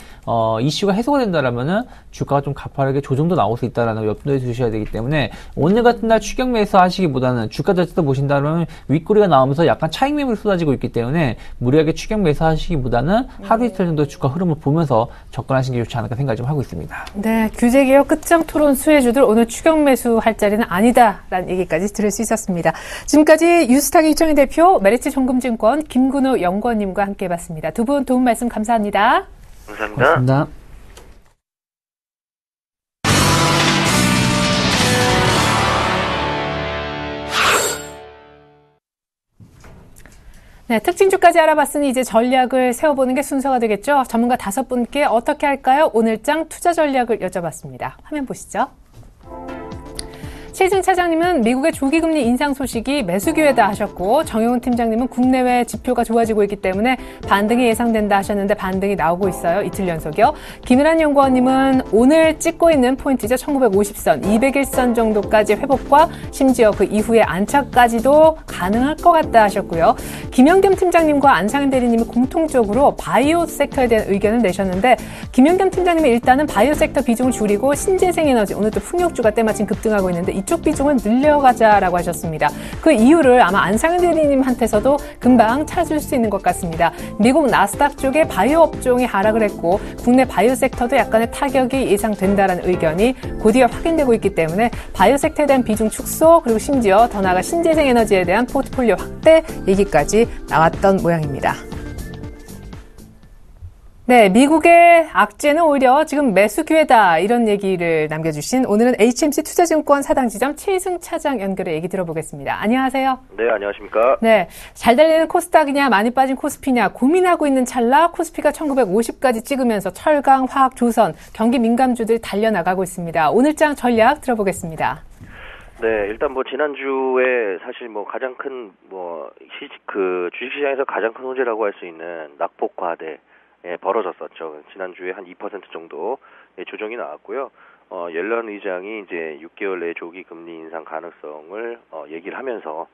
이슈가 해소가 된다라면은 주가가 좀 가파르게 조정도 나올 수 있다라는 걸 염두에 두셔야 되기 때문에 오늘 같은 날 추격 매수 하시기보다는 주가 자체도 보신다면 윗꼬리가 나오면서 약간 차익 매물이 쏟아지고 있기 때문에 무리하게 추격 매수 하시기보다는 하루 이틀 정도 주가 흐름을 보면서 접근하시는 게 좋지 않을까 생각을 좀 하고 있습니다. 네, 규제개혁 끝장 토론 수혜주들 오늘 추격 매수할 자리는 아니다라는 얘기까지 들을 수 있었습니다. 지금까지 유스탁 이정희 대표, 메리츠 종금증권 김근호 연구원님과 함께 해봤습니다. 두 분 도움 말씀 감사합니다. 감사합니다. 고맙습니다. 네, 특징주까지 알아봤으니 이제 전략을 세워보는 게 순서가 되겠죠. 전문가 5분께 어떻게 할까요? 오늘장 투자 전략을 여쭤봤습니다. 화면 보시죠. 최승 차장님은 미국의 조기금리 인상 소식이 매수 기회다 하셨고, 정영훈 팀장님은 국내외 지표가 좋아지고 있기 때문에 반등이 예상된다 하셨는데 반등이 나오고 있어요. 이틀 연속이요. 김일환 연구원님은 오늘 찍고 있는 포인트죠. 1950선, 201선 정도까지 회복과 심지어 그 이후에 안착까지도 가능할 것 같다 하셨고요. 김영겸 팀장님과 안상현 대리님이 공통적으로 바이오 섹터에 대한 의견을 내셨는데, 김영겸 팀장님은 일단은 바이오 섹터 비중을 줄이고 신재생에너지, 오늘 또 풍력주가 때마침 급등하고 있는데 이쪽 비중을 늘려가자라고 하셨습니다. 그 이유를 아마 안상현 대리님한테서도 금방 찾을 수 있는 것 같습니다. 미국 나스닥 쪽에 바이오 업종이 하락을 했고 국내 바이오 섹터도 약간의 타격이 예상된다는 의견이 곧이어 확인되고 있기 때문에 바이오 섹터에 대한 비중 축소, 그리고 심지어 더 나아가 신재생 에너지에 대한 포트폴리오 확대 얘기까지 나왔던 모양입니다. 네, 미국의 악재는 오히려 지금 매수 기회다, 이런 얘기를 남겨주신 오늘은 HMC 투자증권 사당지점 최승 차장 연결해 얘기 들어보겠습니다. 안녕하세요. 네, 안녕하십니까. 네, 잘 달리는 코스닥이냐 많이 빠진 코스피냐 고민하고 있는 찰나 코스피가 1950까지 찍으면서 철강, 화학, 조선, 경기 민감주들이 달려나가고 있습니다. 오늘장 전략 들어보겠습니다. 네, 일단 지난주에 사실 가장 큰 주식시장에서 가장 큰 호재라고 할 수 있는 낙폭 과대 벌어졌었죠. 지난주에 한 2% 정도 조정이 나왔고요. 옐런 의장이 이제 6개월 내 조기 금리 인상 가능성을 얘기를 하면서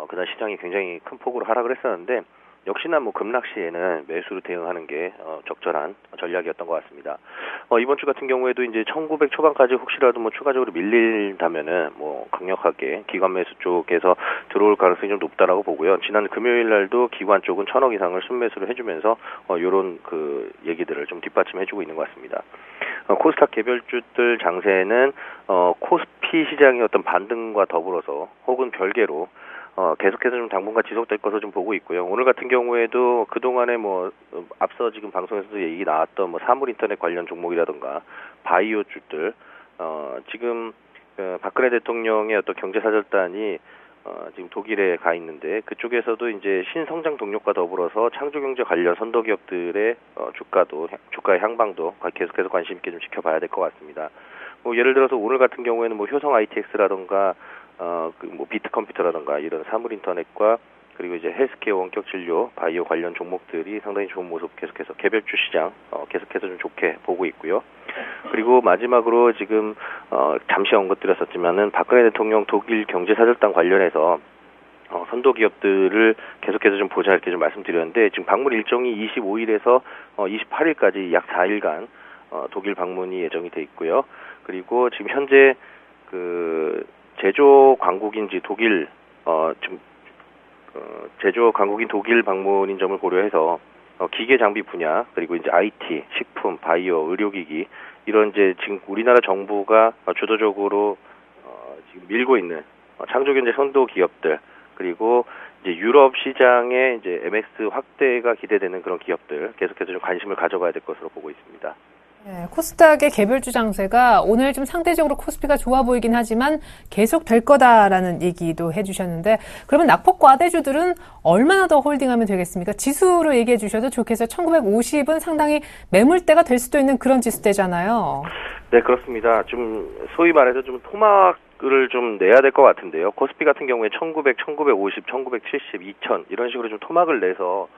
그날 시장이 굉장히 큰 폭으로 하락을 했었는데, 역시나 급락 시에는 매수로 대응하는 게 적절한 전략이었던 것 같습니다. 이번 주 같은 경우에도 이제 1900 초반까지 혹시라도 추가적으로 밀린다면은 강력하게 기관 매수 쪽에서 들어올 가능성이 좀 높다라고 보고요. 지난 금요일 날도 기관 쪽은 1000억 이상을 순매수를 해주면서 요런 얘기들을 좀 뒷받침해주고 있는 것 같습니다. 코스닥 개별주들 장세는 코스피 시장의 어떤 반등과 더불어서 혹은 별개로 계속해서 좀 당분간 지속될 것으로 좀 보고 있고요. 오늘 같은 경우에도 그동안에 앞서 지금 방송에서도 얘기 나왔던 사물 인터넷 관련 종목이라든가 바이오주들, 지금 박근혜 대통령의 어떤 경제사절단이 지금 독일에 가 있는데, 그쪽에서도 이제 신성장 동력과 더불어서 창조경제 관련 선도기업들의 주가의 향방도 계속해서 관심 있게 좀 지켜봐야 될 것 같습니다. 예를 들어서 오늘 같은 경우에는 효성 ITX라든가 비트컴퓨터라든가 이런 사물 인터넷과 그리고 이제 헬스케어 원격 진료 바이오 관련 종목들이 상당히 좋은 모습 계속해서 개별주 시장 계속해서 좀 좋게 보고 있고요. 그리고 마지막으로 지금 잠시 언급드렸었지만은 박근혜 대통령 독일 경제사절단 관련해서 선도 기업들을 계속해서 좀 보자 이렇게 좀 말씀드렸는데, 지금 방문 일정이 25일에서 28일까지 약 4일간 독일 방문이 예정이 돼 있고요. 그리고 지금 현재 제조 강국인지 독일 제조 강국인 독일 방문인 점을 고려해서 기계 장비 분야, 그리고 이제 IT, 식품, 바이오, 의료기기 이런 이제 지금 우리나라 정부가 주도적으로 지금 밀고 있는 창조경제 선도 기업들, 그리고 이제 유럽 시장의 이제 MX 확대가 기대되는 그런 기업들 계속해서 좀 관심을 가져봐야 될 것으로 보고 있습니다. 네, 코스닥의 개별주 장세가 오늘 좀 상대적으로 코스피가 좋아 보이긴 하지만 계속 될 거다라는 얘기도 해주셨는데 그러면 낙폭 과대주들은 얼마나 더 홀딩하면 되겠습니까? 지수로 얘기해 주셔도 좋겠어요. 1950은 상당히 매물대가 될 수도 있는 그런 지수대잖아요. 네, 그렇습니다. 좀 소위 말해서 좀 토막을 좀 내야 될 것 같은데요. 코스피 같은 경우에 1900, 1950, 1970, 2000 이런 식으로 좀 토막을 내서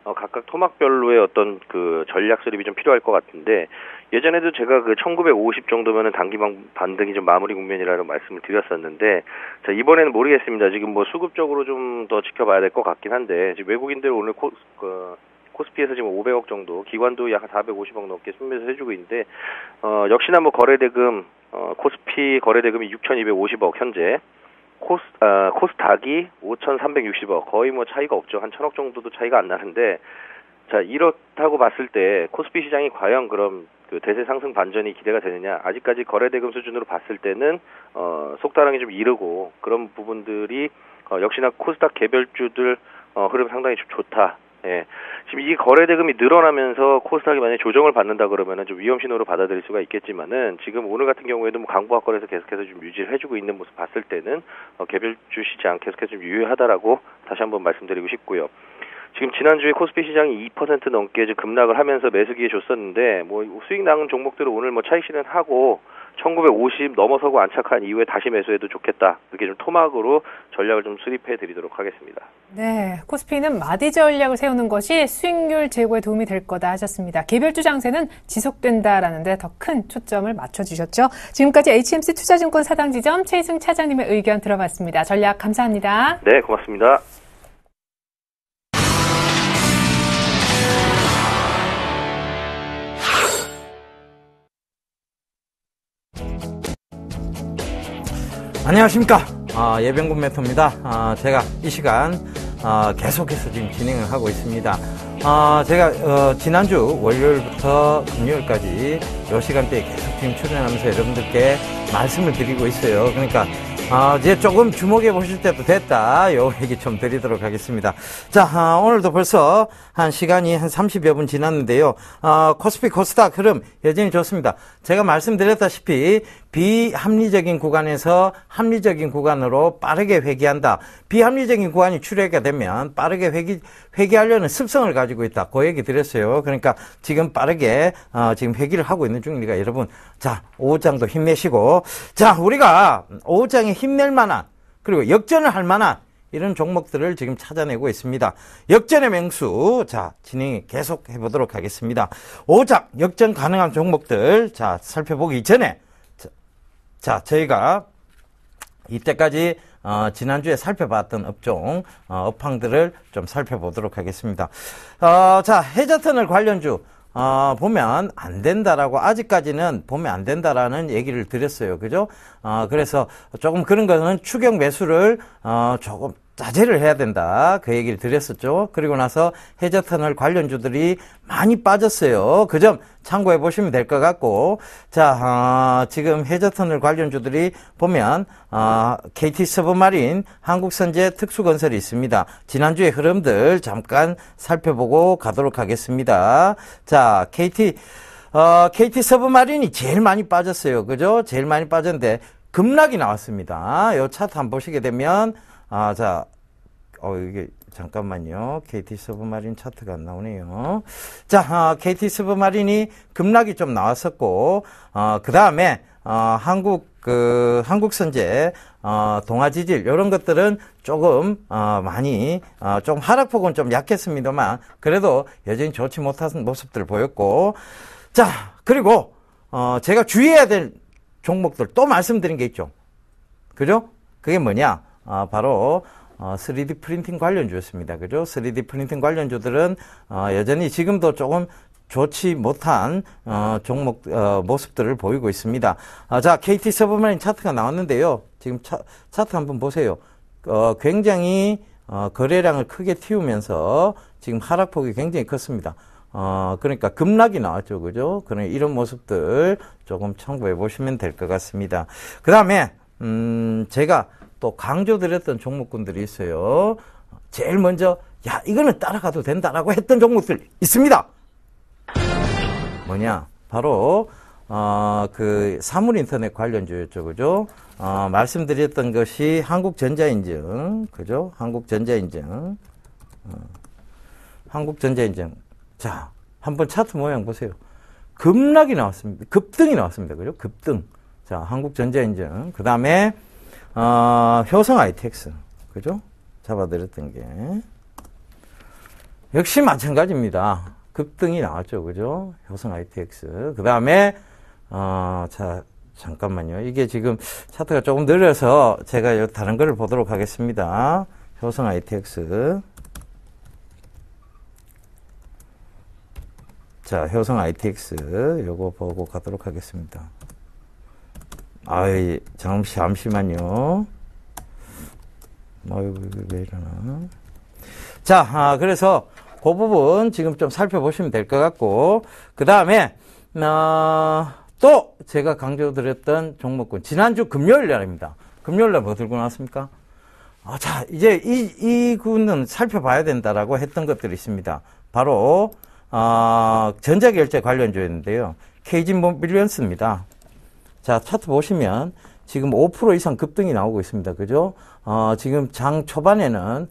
각각 토막별로의 어떤 그 전략 수립이 좀 필요할 것 같은데 예전에도 제가 그 1950 정도면은 단기 반등이 좀 마무리 국면이라는 말씀을 드렸었는데 자, 이번에는 모르겠습니다. 지금 뭐 수급적으로 좀 더 지켜봐야 될 것 같긴 한데 지금 외국인들 오늘 코스피에서 지금 500억 정도, 기관도 약 450억 넘게 순매수 해주고 있는데 역시나 뭐 거래대금 코스피 거래대금이 6,250억 현재. 코스닥이 5,360억, 거의 뭐 차이가 없죠. 한 1,000억 정도도 차이가 안 나는데, 자, 이렇다고 봤을 때, 코스피 시장이 과연 그럼 그 대세 상승 반전이 기대가 되느냐, 아직까지 거래대금 수준으로 봤을 때는, 속다랑이 좀 이르고, 그런 부분들이, 역시나 코스닥 개별주들, 흐름 상당히 좀 좋다. 예. 지금 이 거래대금이 늘어나면서 코스닥이 만약에 조정을 받는다 그러면은 좀 위험 신호로 받아들일 수가 있겠지만은 지금 오늘 같은 경우에도 뭐 강보합권에서 계속해서 좀 유지를 해주고 있는 모습 봤을 때는 개별주 시장 계속해서 좀 유효하다라고 다시 한번 말씀드리고 싶고요. 지금 지난주에 코스피 시장이 2% 넘게 이제 급락을 하면서 매수 기회 줬었는데 뭐 수익 나는 종목들은 오늘 뭐 차익 실현하고 1950 넘어서고 안착한 이후에 다시 매수해도 좋겠다. 이렇게 좀 토막으로 전략을 좀 수립해 드리도록 하겠습니다. 네, 코스피는 마디 전략을 세우는 것이 수익률 제고에 도움이 될 거다 하셨습니다. 개별주 장세는 지속된다라는 데 더 큰 초점을 맞춰주셨죠. 지금까지 HMC 투자증권 사당지점 최희승 차장님의 의견 들어봤습니다. 전략 감사합니다. 네, 고맙습니다. 안녕하십니까. 예병군 매토입니다. 제가 이 시간 계속해서 지금 진행을 하고 있습니다. 제가 지난주 월요일부터 금요일까지 이 시간대에 계속 지금 출연하면서 여러분들께 말씀을 드리고 있어요. 그러니까 이제 조금 주목해 보실 때도 됐다. 요 얘기 좀 드리도록 하겠습니다. 자, 오늘도 벌써 한 시간이 한 30여 분 지났는데요. 코스피 코스닥 흐름 여전히 좋습니다. 제가 말씀드렸다시피 비합리적인 구간에서 합리적인 구간으로 빠르게 회귀한다. 비합리적인 구간이 출회가 되면 빠르게 회귀하려는 습성을 가지고 있다. 그 얘기 드렸어요. 그러니까 지금 빠르게 지금 회귀를 하고 있는 중이니까 여러분, 자, 오후장도 힘내시고, 자, 우리가 오후장에 힘낼 만한 그리고 역전을 할 만한 이런 종목들을 지금 찾아내고 있습니다. 역전의 맹수, 자, 진행 계속 해보도록 하겠습니다. 오후장 역전 가능한 종목들, 자, 살펴보기 전에, 자, 저희가 이때까지 지난주에 살펴봤던 업종, 업황들을 좀 살펴보도록 하겠습니다. 자, 해저터널 관련주, 보면 안 된다라고, 아직까지는 보면 안 된다라는 얘기를 드렸어요. 그죠? 그래서 조금 그런 거는 추격 매수를, 조금 자제를 해야 된다. 그 얘기를 드렸었죠. 그리고 나서 해저터널 관련주들이 많이 빠졌어요. 그 점 참고해 보시면 될 것 같고, 자, 지금 해저터널 관련주들이 보면, KT 서브마린, 한국선제 특수건설이 있습니다. 지난주의 흐름들 잠깐 살펴보고 가도록 하겠습니다. 자, KT 서브마린이 제일 많이 빠졌어요. 그죠? 제일 많이 빠졌는데, 급락이 나왔습니다. 요 차트 한번 보시게 되면, 자, 이게, 잠깐만요. KT 서브마린 차트가 안 나오네요. 자, KT 서브마린이 급락이 좀 나왔었고, 그 다음에, 한국선제, 동아지질, 요런 것들은 조금, 많이, 좀 하락폭은 좀 약했습니다만, 그래도 여전히 좋지 못한 모습들을 보였고, 자, 그리고, 제가 주의해야 될 종목들 또 말씀드린 게 있죠. 그죠? 그게 뭐냐? 바로, 3D 프린팅 관련주였습니다. 그죠? 3D 프린팅 관련주들은, 여전히 지금도 조금 좋지 못한, 종목, 모습들을 보이고 있습니다. 자, KT 서브마린 차트가 나왔는데요. 지금 차트 한번 보세요. 굉장히, 거래량을 크게 틔우면서 지금 하락폭이 굉장히 컸습니다. 그러니까 급락이 나왔죠. 그죠? 그러니까 이런 모습들 조금 참고해 보시면 될 것 같습니다. 그 다음에, 제가 또 강조드렸던 종목군들이 있어요. 제일 먼저, 야, 이거는 따라가도 된다라고 했던 종목들 있습니다. 뭐냐? 바로 그 사물인터넷 관련주였죠. 그죠? 말씀드렸던 것이 한국전자인증. 그죠? 한국전자인증. 한국전자인증. 자, 한번 차트 모양 보세요. 급락이 나왔습니다. 급등이 나왔습니다. 그죠? 급등. 자, 한국전자인증. 그 다음에, 효성 ITX. 그죠? 잡아드렸던 게. 역시 마찬가지입니다. 급등이 나왔죠. 그죠? 효성 ITX. 그 다음에, 자, 잠깐만요. 이게 지금 차트가 조금 느려서 제가 다른 거를 보도록 하겠습니다. 효성 ITX. 자, 효성 ITX. 요거 보고 가도록 하겠습니다. 잠시만요. 왜 이러나. 자, 그래서 그 부분 지금 좀 살펴보시면 될 것 같고, 그 다음에, 또 제가 강조드렸던 종목군. 지난주 금요일 날입니다. 금요일 날 뭐 들고 나왔습니까? 자, 이제 이 군은 살펴봐야 된다라고 했던 것들이 있습니다. 바로, 전자결제 관련주였는데요. KG모빌리언스입니다. 자, 차트 보시면 지금 5% 이상 급등이 나오고 있습니다. 그죠? 지금 장 초반에는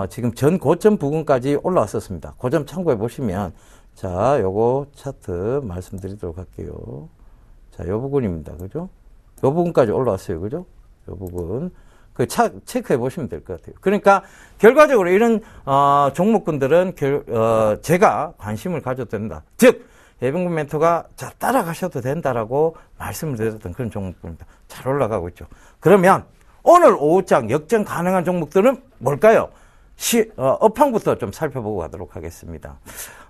지금 전 고점 부근까지 올라왔었습니다. 고점 참고해 보시면, 자, 요거 차트 말씀드리도록 할게요. 자, 요 부분입니다. 그죠? 요 부분까지 올라왔어요. 그죠? 요 부분. 체크해 보시면 될 것 같아요. 그러니까, 결과적으로 이런, 종목군들은 제가 관심을 가져도 된다. 즉, 예비군 멘토가 자, 따라가셔도 된다라고 말씀을 드렸던 그런 종목군입니다. 잘 올라가고 있죠. 그러면, 오늘 오후장 역전 가능한 종목들은 뭘까요? 업황부터 좀 살펴보고 가도록 하겠습니다.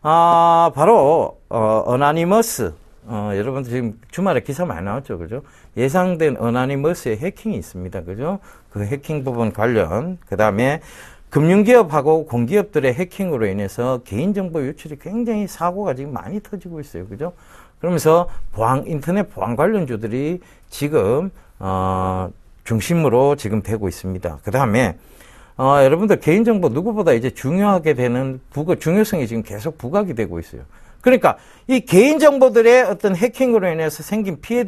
바로, 어나니머스. 여러분들 지금 주말에 기사 많이 나왔죠. 그죠? 예상된 어나니머스의 해킹이 있습니다. 그죠? 그 해킹 부분 관련. 그 다음에 금융기업하고 공기업들의 해킹으로 인해서 개인정보 유출이 굉장히 사고가 지금 많이 터지고 있어요. 그죠? 그러면서 인터넷 보안 관련주들이 지금, 중심으로 지금 되고 있습니다. 그 다음에, 여러분들 개인정보 누구보다 이제 중요하게 되는 중요성이 지금 계속 부각이 되고 있어요. 그러니까 이 개인정보들의 어떤 해킹으로 인해서 생긴 피해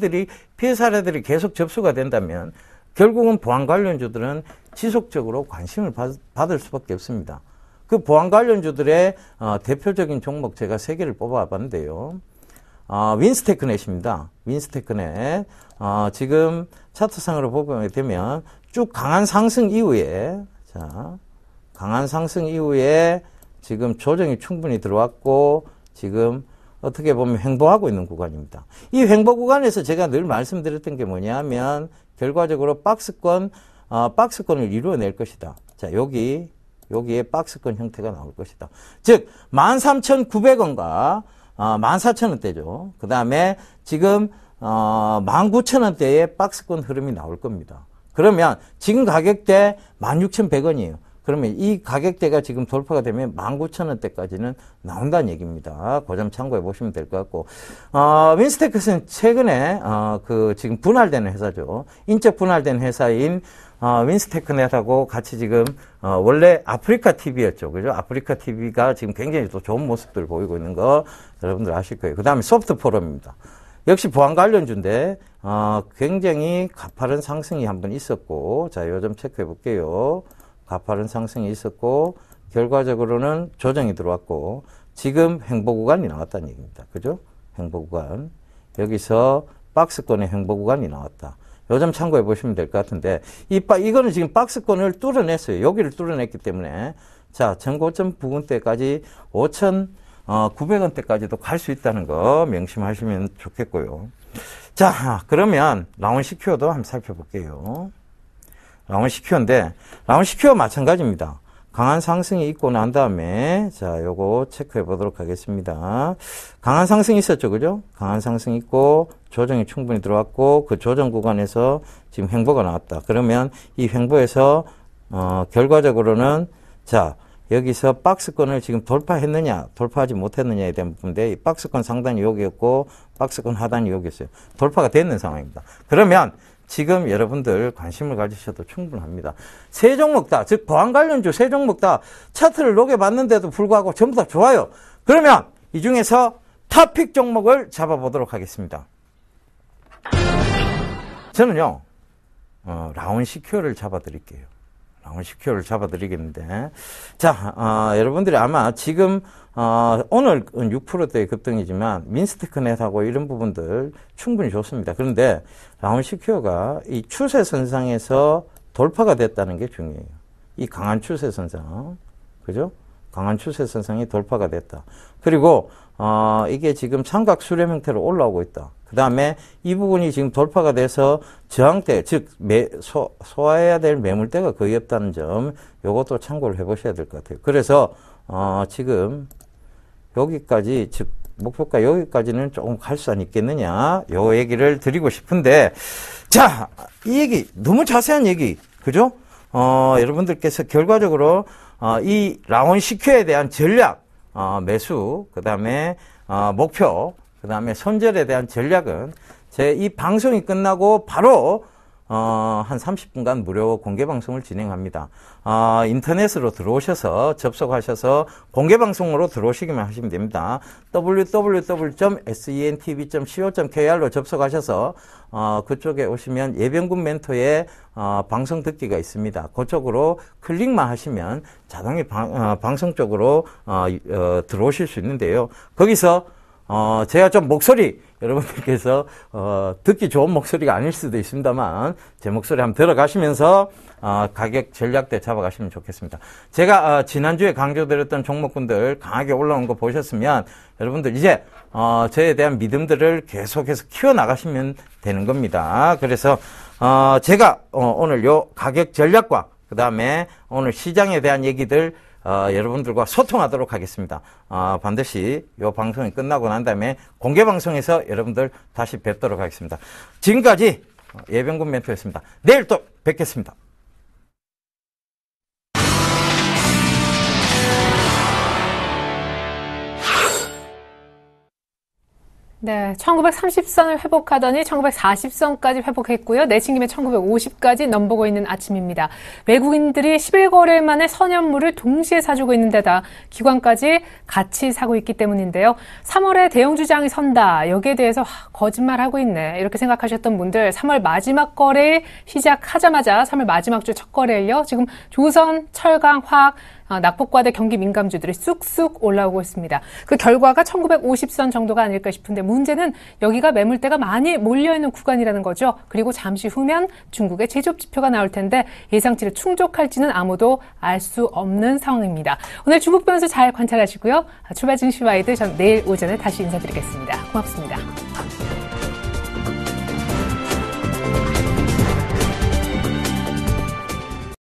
사례들이 계속 접수가 된다면 결국은 보안 관련주들은 지속적으로 관심을 받을 수밖에 없습니다. 그 보안 관련주들의 대표적인 종목 제가 3개를 뽑아봤는데요. 윈스테크넷입니다. 윈스테크넷. 지금 차트상으로 보게 되면 쭉 강한 상승 이후에 지금 조정이 충분히 들어왔고 지금 어떻게 보면 횡보하고 있는 구간입니다. 이 횡보 구간에서 제가 늘 말씀드렸던 게 뭐냐면 결과적으로 박스권을 이루어낼 것이다. 자, 여기에 박스권 형태가 나올 것이다. 즉 13,900원과 14,000원대죠. 그 다음에 지금 19,000원대의 박스권 흐름이 나올 겁니다. 그러면 지금 가격대 16,100원이에요. 그러면 이 가격대가 지금 돌파가 되면 19,000원대까지는 나온다는 얘기입니다. 그 점 참고해 보시면 될 것 같고, 윈스테크스는 최근에, 지금 분할되는 회사죠. 인적 분할된 회사인, 윈스테크넷하고 같이 지금, 원래 아프리카 TV였죠. 그죠? 아프리카 TV가 지금 굉장히 또 좋은 모습들을 보이고 있는 거 여러분들 아실 거예요. 그 다음에 소프트포럼입니다. 역시 보안 관련주인데, 굉장히 가파른 상승이 한번 있었고, 자, 요 점 체크해 볼게요. 가파른 상승이 있었고 결과적으로는 조정이 들어왔고 지금 횡보 구간이 나왔다는 얘기입니다. 그죠? 횡보 구간. 여기서 박스권의 횡보 구간이 나왔다. 요 점 참고해 보시면 될 것 같은데 이거는 지금 박스권을 뚫어냈어요. 여기를 뚫어냈기 때문에 자, 전고점 부근대까지 5,900원대까지도 갈 수 있다는 거 명심하시면 좋겠고요. 자, 그러면 라운시큐어도 한번 살펴볼게요. 라운시큐어인데, 라운시큐어 마찬가지입니다. 강한 상승이 있고 난 다음에, 자, 요거 체크해 보도록 하겠습니다. 강한 상승이 있었죠, 그죠? 강한 상승이 있고, 조정이 충분히 들어왔고, 그 조정 구간에서 지금 횡보가 나왔다. 그러면 이 횡보에서, 결과적으로는, 자, 여기서 박스권을 지금 돌파했느냐, 돌파하지 못했느냐에 대한 부분인데, 이 박스권 상단이 여기였고, 박스권 하단이 여기였어요. 돌파가 됐는 상황입니다. 그러면, 지금 여러분들 관심을 가지셔도 충분합니다. 세 종목 다, 즉 보안 관련주 세 종목 다 차트를 녹여봤는데도 불구하고 전부 다 좋아요. 그러면 이 중에서 탑픽 종목을 잡아보도록 하겠습니다. 저는요, 라온 CQ를 잡아드릴게요. 라온 CQ를 잡아드리겠는데. 자, 여러분들이 아마 지금, 오늘 6%대의 급등이지만, 민스테크넷하고 이런 부분들 충분히 좋습니다. 그런데, 라온 CQ가 이 추세선상에서 돌파가 됐다는 게 중요해요. 이 강한 추세선상. 그죠? 강한 추세선상이 돌파가 됐다. 그리고, 이게 지금 삼각 수렴 형태로 올라오고 있다. 그 다음에 이 부분이 지금 돌파가 돼서 저항대, 즉, 소화해야 될 매물대가 거의 없다는 점, 요것도 참고를 해 보셔야 될 것 같아요. 그래서, 지금, 여기까지, 즉, 목표가 여기까지는 조금 갈 수 있겠느냐, 요 얘기를 드리고 싶은데, 자, 이 얘기, 너무 자세한 얘기, 그죠? 여러분들께서 결과적으로, 이 라온 CQ에 대한 전략, 매수, 그 다음에, 목표, 그 다음에 손절에 대한 전략은 제 이 방송이 끝나고 바로 한 30분간 무료 공개 방송을 진행합니다. 인터넷으로 들어오셔서 접속하셔서 공개 방송으로 들어오시기만 하시면 됩니다. www.sentv.co.kr로 접속하셔서 그쪽에 오시면 예병군 멘토의 방송 듣기가 있습니다. 그쪽으로 클릭만 하시면 자동이 방송 쪽으로 들어오실 수 있는데요. 거기서 제가 좀 목소리, 여러분들께서, 듣기 좋은 목소리가 아닐 수도 있습니다만, 제 목소리 한번 들어가시면서, 가격 전략대 잡아가시면 좋겠습니다. 제가, 지난주에 강조드렸던 종목군들 강하게 올라온 거 보셨으면, 여러분들 이제, 저에 대한 믿음들을 계속해서 키워나가시면 되는 겁니다. 그래서, 제가, 오늘 요 가격 전략과, 그 다음에 오늘 시장에 대한 얘기들, 여러분들과 소통하도록 하겠습니다. 반드시 이 방송이 끝나고 난 다음에 공개 방송에서 여러분들 다시 뵙도록 하겠습니다. 지금까지 예병군 멘토였습니다. 내일 또 뵙겠습니다. 네, 1930선을 회복하더니 1940선까지 회복했고요. 내친 김에 1950까지 넘보고 있는 아침입니다. 외국인들이 11거래일 만에 선연물을 동시에 사주고 있는 데다 기관까지 같이 사고 있기 때문인데요. 3월에 대형주장이 선다. 여기에 대해서 거짓말하고 있네. 이렇게 생각하셨던 분들 3월 마지막 거래일 시작하자마자 3월 마지막 주 첫 거래일요. 지금 조선, 철강, 화학, 낙폭과대 경기 민감주들이 쑥쑥 올라오고 있습니다. 그 결과가 1950선 정도가 아닐까 싶은데 문제는 여기가 매물대가 많이 몰려있는 구간이라는 거죠. 그리고 잠시 후면 중국의 제조업 지표가 나올 텐데 예상치를 충족할지는 아무도 알 수 없는 상황입니다. 오늘 중국 변수 잘 관찰하시고요. 출발 증시 와이드 전 내일 오전에 다시 인사드리겠습니다. 고맙습니다.